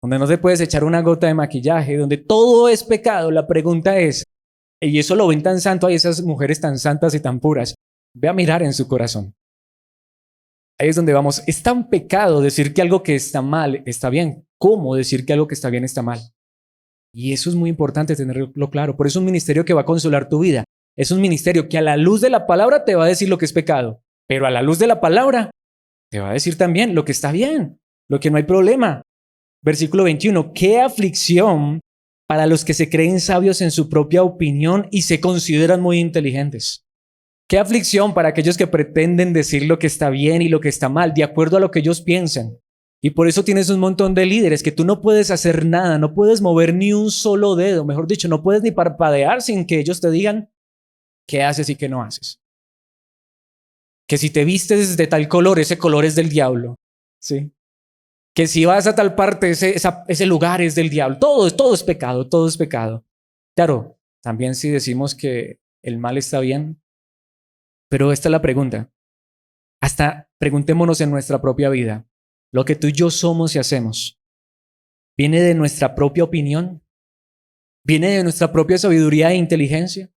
donde no te puedes echar una gota de maquillaje, donde todo es pecado, la pregunta es, y eso lo ven tan santo, hay esas mujeres tan santas y tan puras, ve a mirar en su corazón. Ahí es donde vamos. Es tan pecado decir que algo que está mal está bien. ¿Cómo decir que algo que está bien está mal? Y eso es muy importante tenerlo claro. Por eso es un ministerio que va a consolar tu vida. Es un ministerio que a la luz de la palabra te va a decir lo que es pecado, pero a la luz de la palabra te va a decir también lo que está bien, lo que no hay problema. Versículo 21. ¡Qué aflicción para los que se creen sabios en su propia opinión y se consideran muy inteligentes! ¡Qué aflicción para aquellos que pretenden decir lo que está bien y lo que está mal, de acuerdo a lo que ellos piensan! Y por eso tienes un montón de líderes que tú no puedes hacer nada, no puedes mover ni un solo dedo, mejor dicho, no puedes ni parpadear sin que ellos te digan qué haces y qué no haces. Que si te vistes de tal color, ese color es del diablo, ¿sí? Que si vas a tal parte, ese lugar es del diablo. Todo es pecado, todo es pecado. Claro, también si decimos que el mal está bien, pero esta es la pregunta. Hasta preguntémonos en nuestra propia vida, ¿lo que tú y yo somos y hacemos viene de nuestra propia opinión? ¿Viene de nuestra propia sabiduría e inteligencia?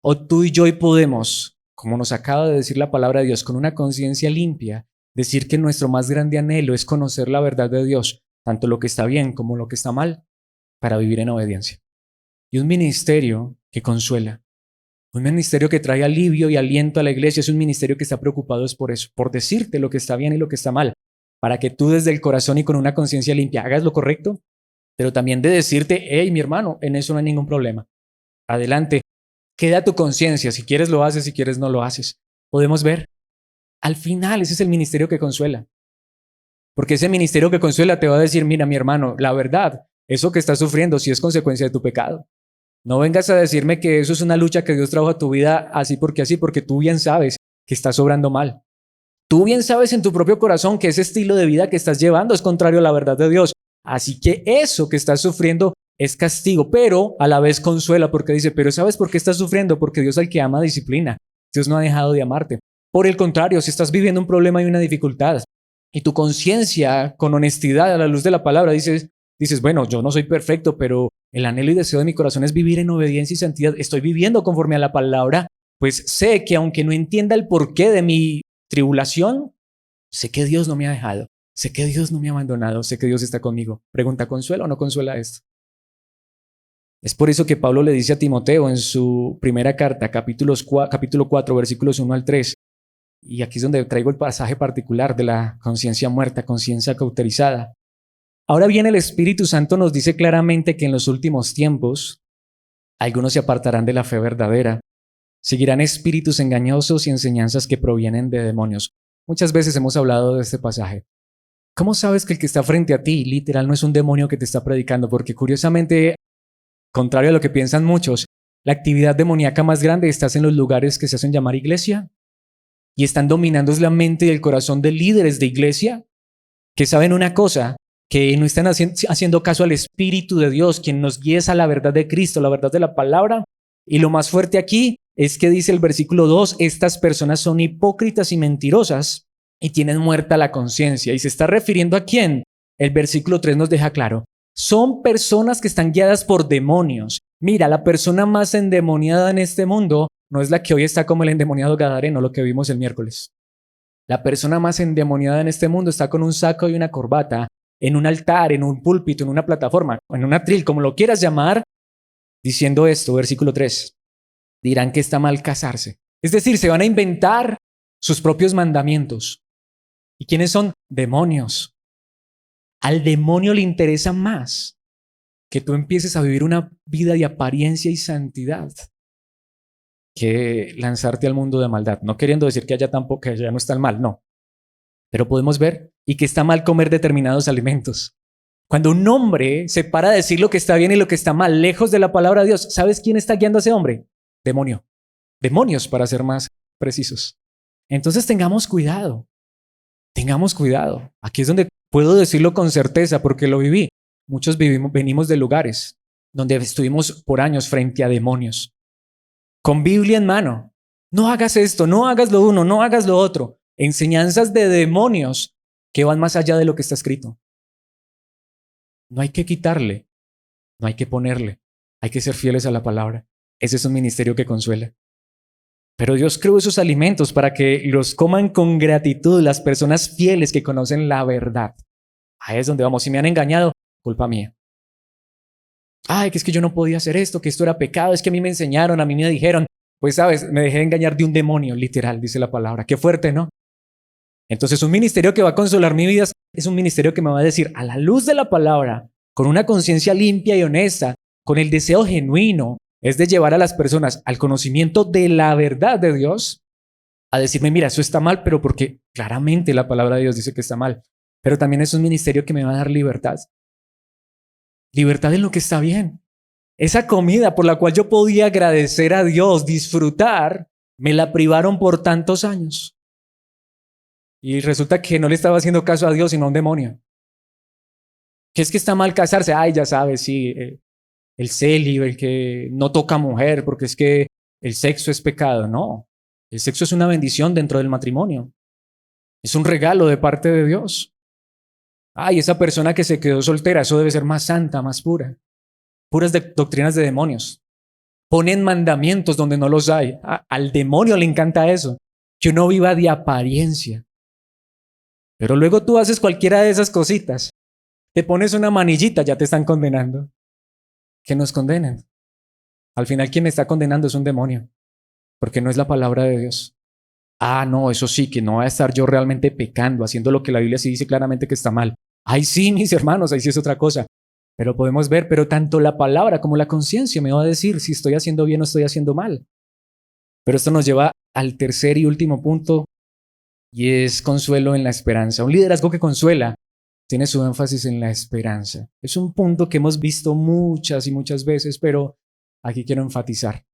¿O tú y yo hoy podemos, como nos acaba de decir la palabra de Dios, con una conciencia limpia, decir que nuestro más grande anhelo es conocer la verdad de Dios, tanto lo que está bien como lo que está mal, para vivir en obediencia? Y un ministerio que consuela, un ministerio que trae alivio y aliento a la iglesia, es un ministerio que está preocupado es por eso, por decirte lo que está bien y lo que está mal, para que tú desde el corazón y con una conciencia limpia hagas lo correcto, pero también de decirte, hey, mi hermano, en eso no hay ningún problema. Adelante, queda tu conciencia, si quieres lo haces, si quieres no lo haces. Podemos ver, al final ese es el ministerio que consuela, porque ese ministerio que consuela te va a decir, mira, mi hermano, la verdad, eso que estás sufriendo sí es consecuencia de tu pecado. No vengas a decirme que eso es una lucha que Dios trajo a tu vida así, porque tú bien sabes que estás obrando mal. Tú bien sabes en tu propio corazón que ese estilo de vida que estás llevando es contrario a la verdad de Dios. Así que eso que estás sufriendo es castigo, pero a la vez consuela porque dice, pero ¿sabes por qué estás sufriendo? Porque Dios al que ama disciplina. Dios no ha dejado de amarte. Por el contrario, si estás viviendo un problema y una dificultad y tu conciencia con honestidad a la luz de la palabra dices, bueno, yo no soy perfecto, pero el anhelo y deseo de mi corazón es vivir en obediencia y santidad. Estoy viviendo conforme a la palabra, pues sé que aunque no entienda el porqué de mi tribulación, sé que Dios no me ha dejado, sé que Dios no me ha abandonado, sé que Dios está conmigo. Pregunta, ¿consuela o no consuela esto? Es por eso que Pablo le dice a Timoteo en su primera carta, capítulo 4, versículos 1 al 3, y aquí es donde traigo el pasaje particular de la conciencia muerta, conciencia cauterizada. Ahora bien, el Espíritu Santo nos dice claramente que en los últimos tiempos algunos se apartarán de la fe verdadera, seguirán espíritus engañosos y enseñanzas que provienen de demonios. Muchas veces hemos hablado de este pasaje. ¿Cómo sabes que el que está frente a ti, literal, no es un demonio que te está predicando? Porque curiosamente, contrario a lo que piensan muchos, la actividad demoníaca más grande está en los lugares que se hacen llamar iglesia y están dominando la mente y el corazón de líderes de iglesia que saben una cosa, que no están haciendo caso al Espíritu de Dios, quien nos guía a la verdad de Cristo, la verdad de la palabra. Y lo más fuerte aquí es que dice el versículo 2, estas personas son hipócritas y mentirosas y tienen muerta la conciencia. ¿Y se está refiriendo a quién? El versículo 3 nos deja claro. Son personas que están guiadas por demonios. Mira, la persona más endemoniada en este mundo no es la que hoy está como el endemoniado gadareno, lo que vimos el miércoles. La persona más endemoniada en este mundo está con un saco y una corbata, en un altar, en un púlpito, en una plataforma, en un atril, como lo quieras llamar, diciendo esto, versículo 3. Dirán que está mal casarse. Es decir, se van a inventar sus propios mandamientos. ¿Y quiénes son? Demonios. Al demonio le interesa más que tú empieces a vivir una vida de apariencia y santidad que lanzarte al mundo de maldad. No queriendo decir que allá tampoco, que allá no está el mal, no. Pero podemos ver y que está mal comer determinados alimentos. Cuando un hombre se para a decir lo que está bien y lo que está mal, lejos de la palabra de Dios, ¿sabes quién está guiando a ese hombre? Demonio. Demonios, para ser más precisos. Entonces tengamos cuidado. Tengamos cuidado. Aquí es donde puedo decirlo con certeza porque lo viví. Muchos venimos de lugares donde estuvimos por años frente a demonios. Con Biblia en mano. No hagas esto, no hagas lo uno, no hagas lo otro. Enseñanzas de demonios que van más allá de lo que está escrito. No hay que quitarle, no hay que ponerle. Hay que ser fieles a la palabra. Ese es un ministerio que consuela. Pero Dios creó esos alimentos para que los coman con gratitud las personas fieles que conocen la verdad. Ahí es donde vamos. Si me han engañado, culpa mía. Ay, que es que yo no podía hacer esto, que esto era pecado, es que a mí me enseñaron, a mí me dijeron. Pues sabes, me dejé engañar de un demonio, literal, dice la palabra. Qué fuerte, ¿no? Entonces un ministerio que va a consolar mi vida es un ministerio que me va a decir a la luz de la palabra, con una conciencia limpia y honesta, con el deseo genuino, es de llevar a las personas al conocimiento de la verdad de Dios, a decirme, mira, eso está mal, pero porque claramente la palabra de Dios dice que está mal. Pero también es un ministerio que me va a dar libertad. Libertad en lo que está bien. Esa comida por la cual yo podía agradecer a Dios, disfrutar, me la privaron por tantos años. Y resulta que no le estaba haciendo caso a Dios, sino a un demonio. ¿Qué es que está mal casarse? Ay, ya sabes, sí, el célibe, el que no toca mujer, porque es que el sexo es pecado. No, el sexo es una bendición dentro del matrimonio. Es un regalo de parte de Dios. Ay, esa persona que se quedó soltera, eso debe ser más santa, más pura. Puras doctrinas de demonios. Ponen mandamientos donde no los hay. Al demonio le encanta eso, que uno viva de apariencia. Pero luego tú haces cualquiera de esas cositas, te pones una manillita, ya te están condenando. Que nos condenen. Al final quien me está condenando es un demonio, porque no es la palabra de Dios. Ah, no, eso sí, que no va a estar yo realmente pecando, haciendo lo que la Biblia sí dice claramente que está mal. Ay, sí, mis hermanos, ahí sí es otra cosa. Pero podemos ver, pero tanto la palabra como la conciencia me va a decir si estoy haciendo bien o estoy haciendo mal. Pero esto nos lleva al tercer y último punto, y es consuelo en la esperanza. Un liderazgo que consuela tiene su énfasis en la esperanza. Es un punto que hemos visto muchas y muchas veces, pero aquí quiero enfatizar.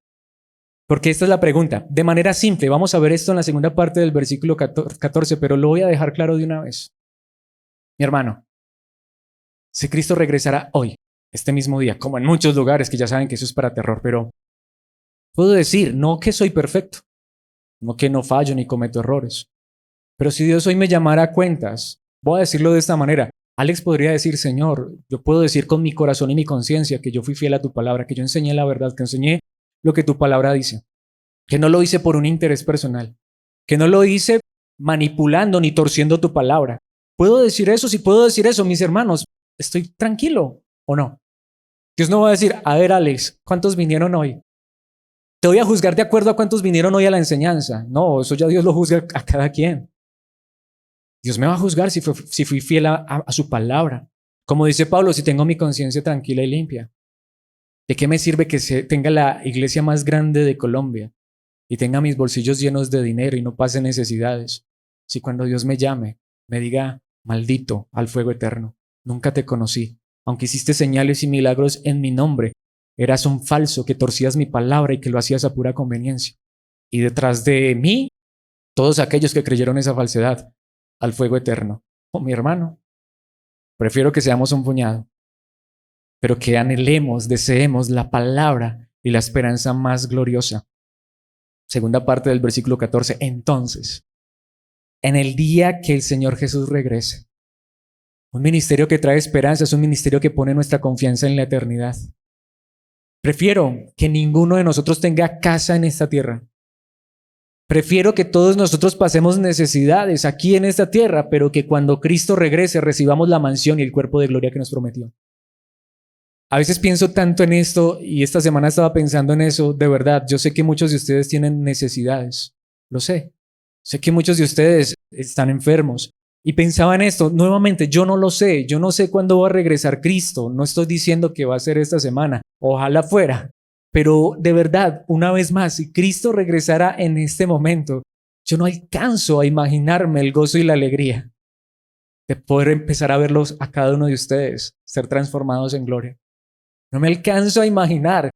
Porque esta es la pregunta. De manera simple, vamos a ver esto en la segunda parte del versículo 14, pero lo voy a dejar claro de una vez. Mi hermano, si Cristo regresara hoy, este mismo día, como en muchos lugares que ya saben que eso es para terror, pero puedo decir, no que soy perfecto, no que no fallo ni cometo errores, pero si Dios hoy me llamara a cuentas, voy a decirlo de esta manera. Alex podría decir, Señor, yo puedo decir con mi corazón y mi conciencia que yo fui fiel a tu palabra, que yo enseñé la verdad, que enseñé lo que tu palabra dice, que no lo hice por un interés personal, que no lo hice manipulando ni torciendo tu palabra. ¿Puedo decir eso? Si puedo decir eso, mis hermanos, ¿estoy tranquilo o no? Dios no va a decir, a ver, Alex, ¿cuántos vinieron hoy? Te voy a juzgar de acuerdo a cuántos vinieron hoy a la enseñanza. No, eso ya Dios lo juzga a cada quien. Dios me va a juzgar si fui fiel a su palabra. Como dice Pablo, si tengo mi conciencia tranquila y limpia. ¿De qué me sirve que tenga la iglesia más grande de Colombia y tenga mis bolsillos llenos de dinero y no pase necesidades? Si cuando Dios me llame, me diga, maldito al fuego eterno, nunca te conocí, aunque hiciste señales y milagros en mi nombre, eras un falso que torcías mi palabra y que lo hacías a pura conveniencia. Y detrás de mí, todos aquellos que creyeron esa falsedad, al fuego eterno. Oh, mi hermano, prefiero que seamos un puñado, pero que anhelemos, deseemos la palabra y la esperanza más gloriosa. Segunda parte del versículo 14. Entonces, en el día que el Señor Jesús regrese, un ministerio que trae esperanza es un ministerio que pone nuestra confianza en la eternidad. Prefiero que ninguno de nosotros tenga casa en esta tierra. Prefiero que todos nosotros pasemos necesidades aquí en esta tierra, pero que cuando Cristo regrese recibamos la mansión y el cuerpo de gloria que nos prometió. A veces pienso tanto en esto y esta semana estaba pensando en eso, de verdad. Yo sé que muchos de ustedes tienen necesidades, lo sé. Sé que muchos de ustedes están enfermos y pensaba en esto. Nuevamente, yo no lo sé, yo no sé cuándo va a regresar Cristo. No estoy diciendo que va a ser esta semana, ojalá fuera. Pero de verdad, una vez más, si Cristo regresara en este momento, yo no alcanzo a imaginarme el gozo y la alegría de poder empezar a verlos a cada uno de ustedes ser transformados en gloria. No me alcanzo a imaginar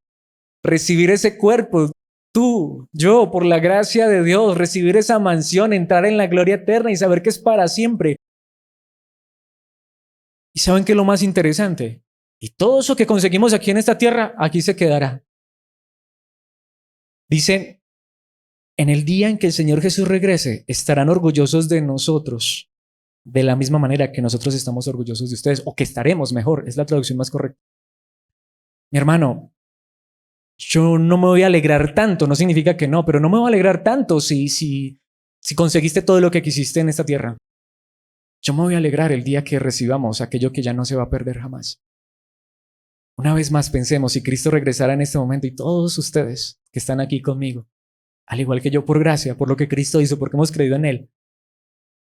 recibir ese cuerpo, tú, yo, por la gracia de Dios, recibir esa mansión, entrar en la gloria eterna y saber que es para siempre. ¿Y saben qué es lo más interesante? Y todo eso que conseguimos aquí en esta tierra, aquí se quedará. Dice, en el día en que el Señor Jesús regrese, estarán orgullosos de nosotros, de la misma manera que nosotros estamos orgullosos de ustedes, o que estaremos mejor, es la traducción más correcta. Mi hermano, yo no me voy a alegrar tanto, no significa que no, pero no me voy a alegrar tanto si conseguiste todo lo que quisiste en esta tierra. Yo me voy a alegrar el día que recibamos aquello que ya no se va a perder jamás. Una vez más pensemos, si Cristo regresara en este momento y todos ustedes que están aquí conmigo, al igual que yo por gracia, por lo que Cristo hizo, porque hemos creído en Él,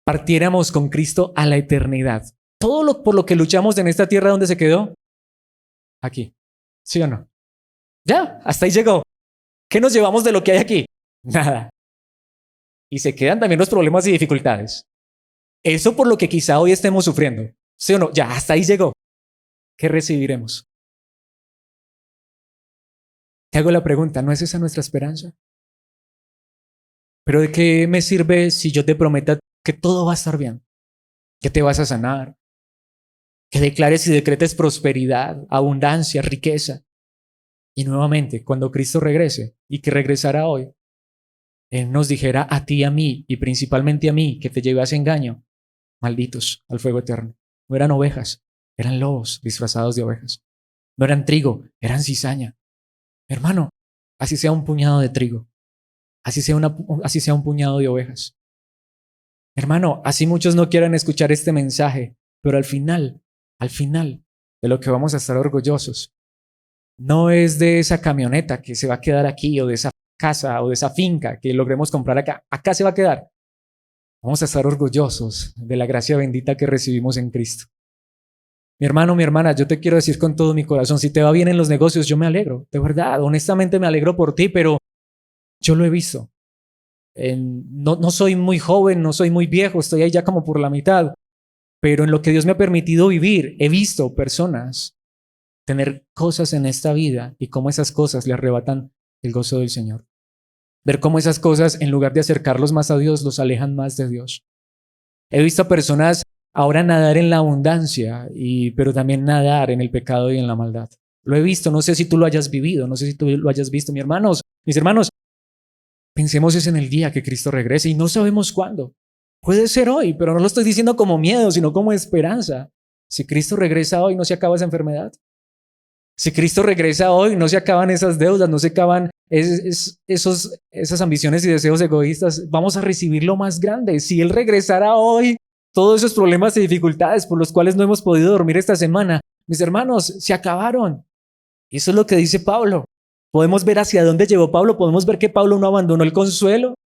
partiéramos con Cristo a la eternidad. Todo por lo que luchamos en esta tierra, ¿dónde se quedó? Aquí. ¿Sí o no? Ya, hasta ahí llegó. ¿Qué nos llevamos de lo que hay aquí? Nada. Y se quedan también los problemas y dificultades. Eso por lo que quizá hoy estemos sufriendo. ¿Sí o no? Ya, hasta ahí llegó. ¿Qué recibiremos? Te hago la pregunta, ¿no es esa nuestra esperanza? ¿Pero de qué me sirve si yo te prometo que todo va a estar bien? Que te vas a sanar, que declares y decretes prosperidad, abundancia, riqueza. Y nuevamente, cuando Cristo regrese y que regresará hoy, Él nos dijera a ti y a mí, y principalmente a mí, que te llevé a ese engaño, malditos al fuego eterno. No eran ovejas, eran lobos disfrazados de ovejas. No eran trigo, eran cizaña. Hermano, así sea un puñado de trigo, así sea un puñado de ovejas. Hermano, así muchos no quieran escuchar este mensaje, pero al final de lo que vamos a estar orgullosos, no es de esa camioneta que se va a quedar aquí, o de esa casa, o de esa finca que logremos comprar acá. Acá se va a quedar. Vamos a estar orgullosos de la gracia bendita que recibimos en Cristo. Mi hermano, mi hermana, yo te quiero decir con todo mi corazón, si te va bien en los negocios, yo me alegro, de verdad, honestamente me alegro por ti, pero yo lo he visto. No soy muy joven, no soy muy viejo, estoy ahí ya como por la mitad, pero en lo que Dios me ha permitido vivir, he visto personas tener cosas en esta vida y cómo esas cosas le arrebatan el gozo del Señor. Ver cómo esas cosas, en lugar de acercarlos más a Dios, los alejan más de Dios. He visto a personas ahora nadar en la abundancia, pero también nadar en el pecado y en la maldad. Lo he visto, no sé si tú lo hayas vivido, no sé si tú lo hayas visto, mis hermanos, pensemos es en el día que Cristo regrese y no sabemos cuándo. Puede ser hoy, pero no lo estoy diciendo como miedo, sino como esperanza. Si Cristo regresa hoy, no se acaba esa enfermedad. Si Cristo regresa hoy, no se acaban esas deudas, no se acaban esas ambiciones y deseos egoístas. Vamos a recibir lo más grande. Si Él regresara hoy, todos esos problemas y dificultades por los cuales no hemos podido dormir esta semana, mis hermanos, se acabaron. Y eso es lo que dice Pablo. Podemos ver hacia dónde llevó Pablo, podemos ver que Pablo no abandonó el consuelo,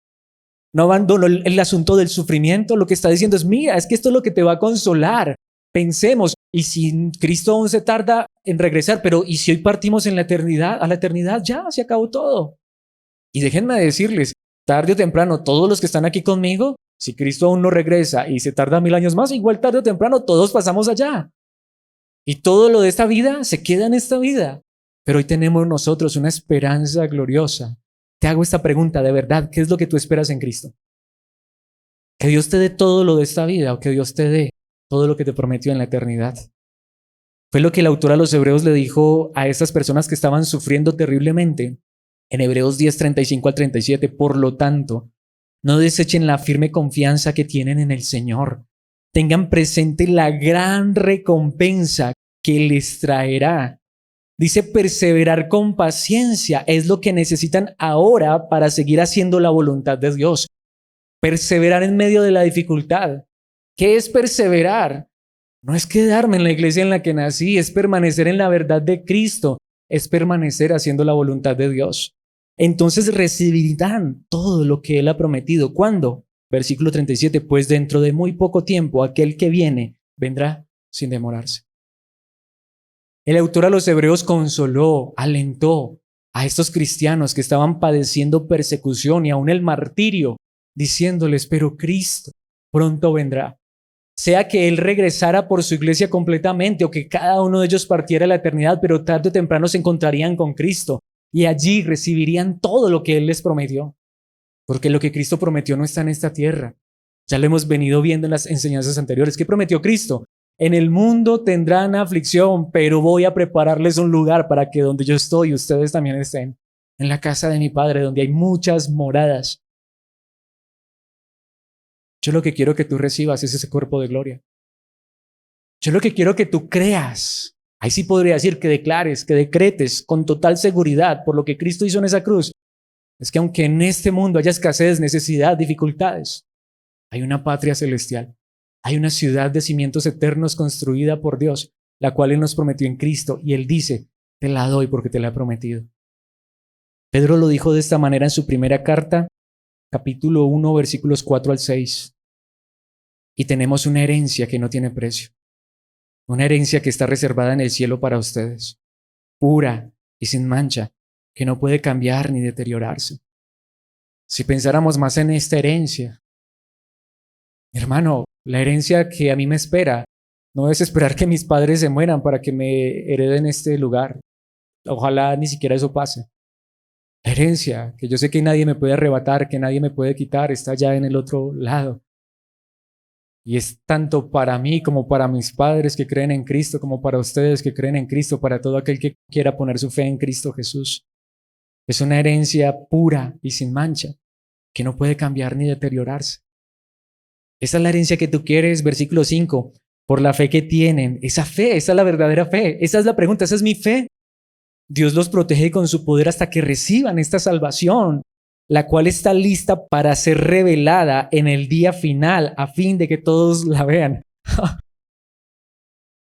no abandonó el asunto del sufrimiento. Lo que está diciendo es, mira, es que esto es lo que te va a consolar. Pensemos, y si Cristo aún se tarda en regresar, pero ¿y si hoy partimos en la eternidad? A la eternidad ya se acabó todo. Y déjenme decirles, tarde o temprano, todos los que están aquí conmigo, si Cristo aún no regresa y se tarda 1000 años más, igual tarde o temprano todos pasamos allá. Y todo lo de esta vida se queda en esta vida. Pero hoy tenemos nosotros una esperanza gloriosa. Te hago esta pregunta, de verdad, ¿qué es lo que tú esperas en Cristo? ¿Que Dios te dé todo lo de esta vida o que Dios te dé todo lo que te prometió en la eternidad? Fue lo que el autor a los Hebreos le dijo a estas personas que estaban sufriendo terriblemente. En Hebreos 10, 35 al 37, por lo tanto, no desechen la firme confianza que tienen en el Señor. Tengan presente la gran recompensa que les traerá. Dice, perseverar con paciencia es lo que necesitan ahora para seguir haciendo la voluntad de Dios. Perseverar en medio de la dificultad. ¿Qué es perseverar? No es quedarme en la iglesia en la que nací, es permanecer en la verdad de Cristo, es permanecer haciendo la voluntad de Dios. Entonces recibirán todo lo que Él ha prometido. ¿Cuándo? Versículo 37, pues dentro de muy poco tiempo aquel que viene vendrá sin demorarse. El autor a los Hebreos consoló, alentó a estos cristianos que estaban padeciendo persecución y aún el martirio, diciéndoles, pero Cristo pronto vendrá. Sea que Él regresara por su iglesia completamente o que cada uno de ellos partiera a la eternidad, pero tarde o temprano se encontrarían con Cristo y allí recibirían todo lo que Él les prometió. Porque lo que Cristo prometió no está en esta tierra. Ya lo hemos venido viendo en las enseñanzas anteriores. ¿Qué prometió Cristo? En el mundo tendrán aflicción, pero voy a prepararles un lugar para que donde yo estoy, ustedes también estén. En la casa de mi Padre, donde hay muchas moradas. Yo lo que quiero que tú recibas es ese cuerpo de gloria. Yo lo que quiero que tú creas, ahí sí podría decir que declares, que decretes con total seguridad por lo que Cristo hizo en esa cruz, es que aunque en este mundo haya escasez, necesidad, dificultades, hay una patria celestial, hay una ciudad de cimientos eternos construida por Dios, la cual Él nos prometió en Cristo, y Él dice, te la doy porque te la he prometido. Pedro lo dijo de esta manera en su primera carta, capítulo 1, versículos 4 al 6. Y tenemos una herencia que no tiene precio. Una herencia que está reservada en el cielo para ustedes. Pura y sin mancha, que no puede cambiar ni deteriorarse. Si pensáramos más en esta herencia, hermano, la herencia que a mí me espera, no es esperar que mis padres se mueran para que me hereden este lugar. Ojalá ni siquiera eso pase. La herencia, que yo sé que nadie me puede arrebatar, que nadie me puede quitar, está ya en el otro lado. Y es tanto para mí como para mis padres que creen en Cristo, como para ustedes que creen en Cristo, para todo aquel que quiera poner su fe en Cristo Jesús. Es una herencia pura y sin mancha. que no puede cambiar ni deteriorarse. Esa es la herencia que tú quieres, versículo 5, por la fe que tienen. Esa fe, esa es la verdadera fe. Esa es la pregunta, esa es mi fe. Dios los protege con su poder hasta que reciban esta salvación, la cual está lista para ser revelada en el día final a fin de que todos la vean.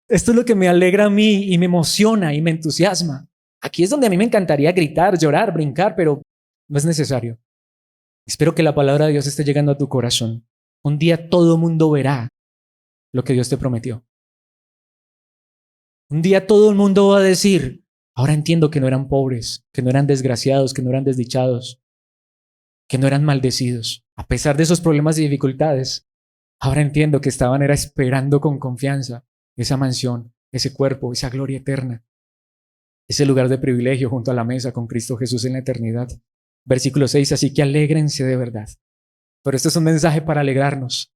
Esto es lo que me alegra a mí y me emociona y me entusiasma. Aquí es donde a mí me encantaría gritar, llorar, brincar, pero no es necesario. Espero que la palabra de Dios esté llegando a tu corazón. Un día todo el mundo verá lo que Dios te prometió. Un día todo el mundo va a decir, ahora entiendo que no eran pobres, que no eran desgraciados, que no eran desdichados, que no eran maldecidos. A pesar de esos problemas y dificultades, ahora entiendo que era esperando con confianza esa mansión, ese cuerpo, esa gloria eterna, ese lugar de privilegio junto a la mesa con Cristo Jesús en la eternidad. Versículo 6, así que alégrense de verdad. Pero esto es un mensaje para alegrarnos.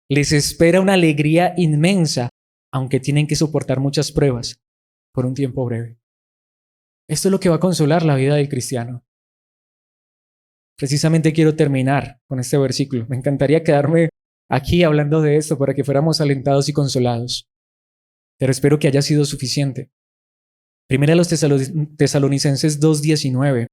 Les espera una alegría inmensa, aunque tienen que soportar muchas pruebas por un tiempo breve. Esto es lo que va a consolar la vida del cristiano. Precisamente quiero terminar con este versículo. Me encantaría quedarme aquí hablando de esto para que fuéramos alentados y consolados. Pero espero que haya sido suficiente. Primera a los Tesalonicenses 2:19.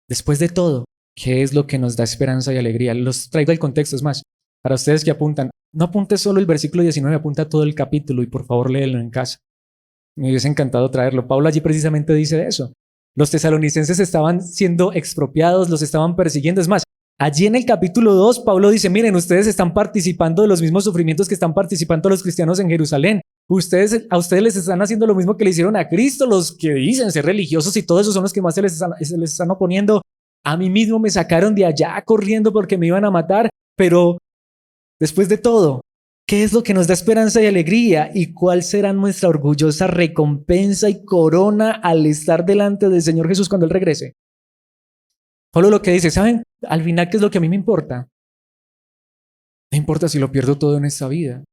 Después de todo, ¿qué es lo que nos da esperanza y alegría? Los traigo el contexto, es más, para ustedes que apuntan, no apunte solo el versículo 19, apunta todo el capítulo y por favor léelo en casa. Me hubiese encantado traerlo. Pablo allí precisamente dice eso. Los tesalonicenses estaban siendo expropiados, los estaban persiguiendo. Es más, allí en el capítulo 2, Pablo dice, miren, ustedes están participando de los mismos sufrimientos que están participando los cristianos en Jerusalén. A ustedes les están haciendo lo mismo que le hicieron a Cristo. Los que dicen ser religiosos y todo eso son los que más se les están oponiendo. A mí mismo me sacaron de allá corriendo porque me iban a matar. Pero después de todo, ¿qué es lo que nos da esperanza y alegría? ¿Y cuál será nuestra orgullosa recompensa y corona al estar delante del Señor Jesús cuando Él regrese? Pablo lo que dice, ¿saben? Al final, ¿qué es lo que a mí me importa? No importa si lo pierdo todo en esta vida.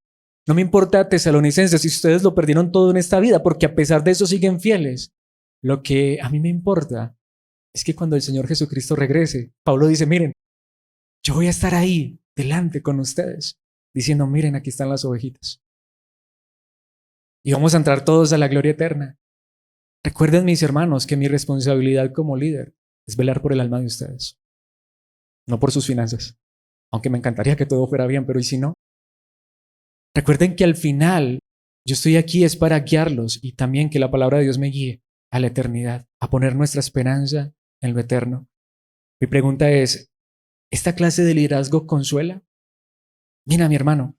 No me importa, tesalonicenses, si ustedes lo perdieron todo en esta vida, porque a pesar de eso siguen fieles. Lo que a mí me importa es que cuando el Señor Jesucristo regrese, Pablo dice, miren, yo voy a estar ahí delante con ustedes, diciendo, miren, aquí están las ovejitas. Y vamos a entrar todos a la gloria eterna. Recuerden, mis hermanos, que mi responsabilidad como líder es velar por el alma de ustedes, no por sus finanzas. Aunque me encantaría que todo fuera bien, pero ¿y si no? Recuerden que al final yo estoy aquí es para guiarlos y también que la palabra de Dios me guíe a la eternidad, a poner nuestra esperanza en lo eterno. Mi pregunta es, ¿esta clase de liderazgo consuela? Mira, mi hermano,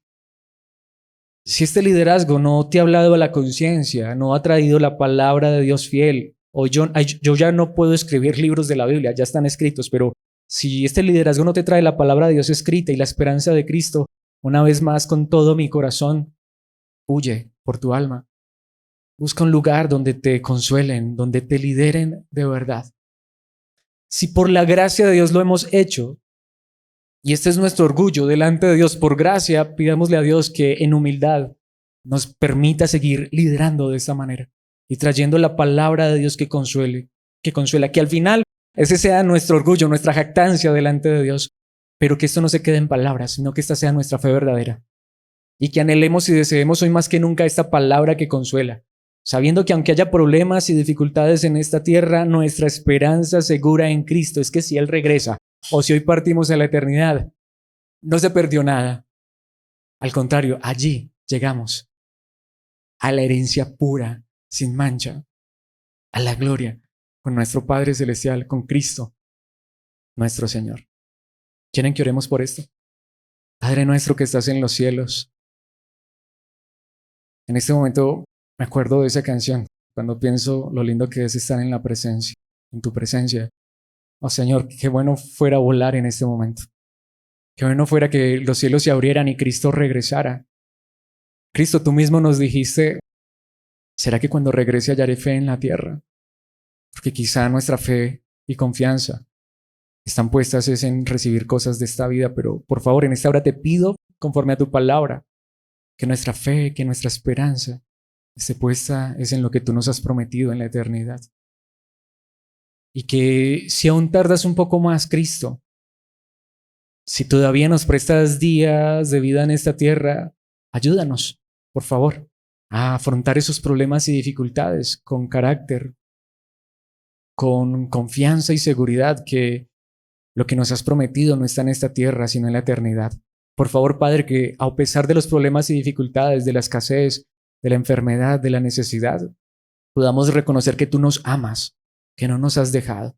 si este liderazgo no te ha hablado a la conciencia, no ha traído la palabra de Dios fiel, o yo ya no puedo escribir libros de la Biblia, ya están escritos, pero si este liderazgo no te trae la palabra de Dios escrita y la esperanza de Cristo, una vez más con todo mi corazón, huye por tu alma. Busca un lugar donde te consuelen, donde te lideren de verdad. Si por la gracia de Dios lo hemos hecho, y este es nuestro orgullo delante de Dios, por gracia, pidámosle a Dios que en humildad nos permita seguir liderando de esta manera y trayendo la palabra de Dios que consuela, que al final ese sea nuestro orgullo, nuestra jactancia delante de Dios, pero que esto no se quede en palabras, sino que esta sea nuestra fe verdadera y que anhelemos y deseemos hoy más que nunca esta palabra que consuela, sabiendo que aunque haya problemas y dificultades en esta tierra, nuestra esperanza segura en Cristo es que si Él regresa o si hoy partimos a la eternidad, no se perdió nada. Al contrario, allí llegamos a la herencia pura, sin mancha, a la gloria con nuestro Padre Celestial, con Cristo, nuestro Señor. ¿Quieren que oremos por esto? Padre nuestro que estás en los cielos. En este momento me acuerdo de esa canción, cuando pienso lo lindo que es estar en la presencia, en tu presencia. Oh Señor, qué bueno fuera volar en este momento. Qué bueno fuera que los cielos se abrieran y Cristo regresara. Cristo, tú mismo nos dijiste, ¿será que cuando regrese hallaré fe en la tierra? Porque quizá nuestra fe y confianza están puestas es en recibir cosas de esta vida, pero por favor, en esta hora te pido, conforme a tu palabra, que nuestra fe, que nuestra esperanza esté puesta es en lo que tú nos has prometido en la eternidad. Y que si aún tardas un poco más, Cristo, Si todavía nos prestas días de vida en esta tierra, ayúdanos, por favor, a afrontar esos problemas y dificultades con carácter, con confianza y seguridad que lo que nos has prometido no está en esta tierra, sino en la eternidad. Por favor, Padre, que a pesar de los problemas y dificultades, de la escasez, de la enfermedad, de la necesidad, podamos reconocer que tú nos amas, que no nos has dejado.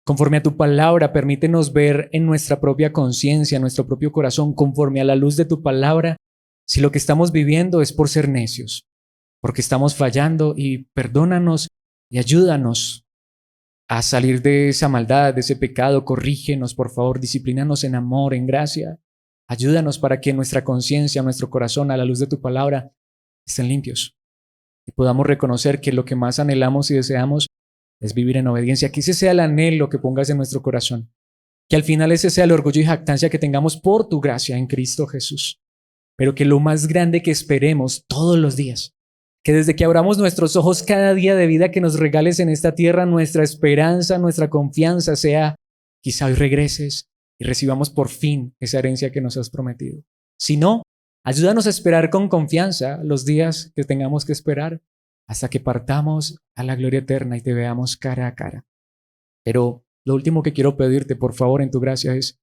Conforme a tu palabra, permítenos ver en nuestra propia conciencia, en nuestro propio corazón, conforme a la luz de tu palabra, si lo que estamos viviendo es por ser necios, porque estamos fallando, y perdónanos y ayúdanos a salir de esa maldad, de ese pecado. Corrígenos, por favor, disciplínanos en amor, en gracia. Ayúdanos para que nuestra conciencia, nuestro corazón, a la luz de tu palabra, estén limpios y podamos reconocer que lo que más anhelamos y deseamos es vivir en obediencia. Que ese sea el anhelo que pongas en nuestro corazón. Que al final ese sea el orgullo y jactancia que tengamos por tu gracia en Cristo Jesús. Pero que lo más grande que esperemos todos los días, que desde que abramos nuestros ojos cada día de vida que nos regales en esta tierra, nuestra esperanza, nuestra confianza sea, quizá hoy regreses y recibamos por fin esa herencia que nos has prometido. Si no, ayúdanos a esperar con confianza los días que tengamos que esperar hasta que partamos a la gloria eterna y te veamos cara a cara. Pero lo último que quiero pedirte, por favor, en tu gracia es,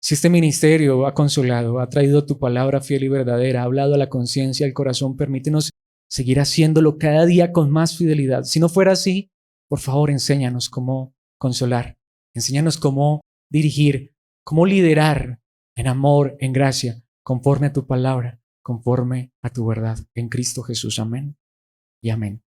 si este ministerio ha consolado, ha traído tu palabra fiel y verdadera, ha hablado a la conciencia, al corazón, permítenos seguir haciéndolo cada día con más fidelidad. Si no fuera así, por favor, enséñanos cómo consolar, enséñanos cómo dirigir, cómo liderar en amor, en gracia, conforme a tu palabra, conforme a tu verdad, en Cristo Jesús. Amén y amén.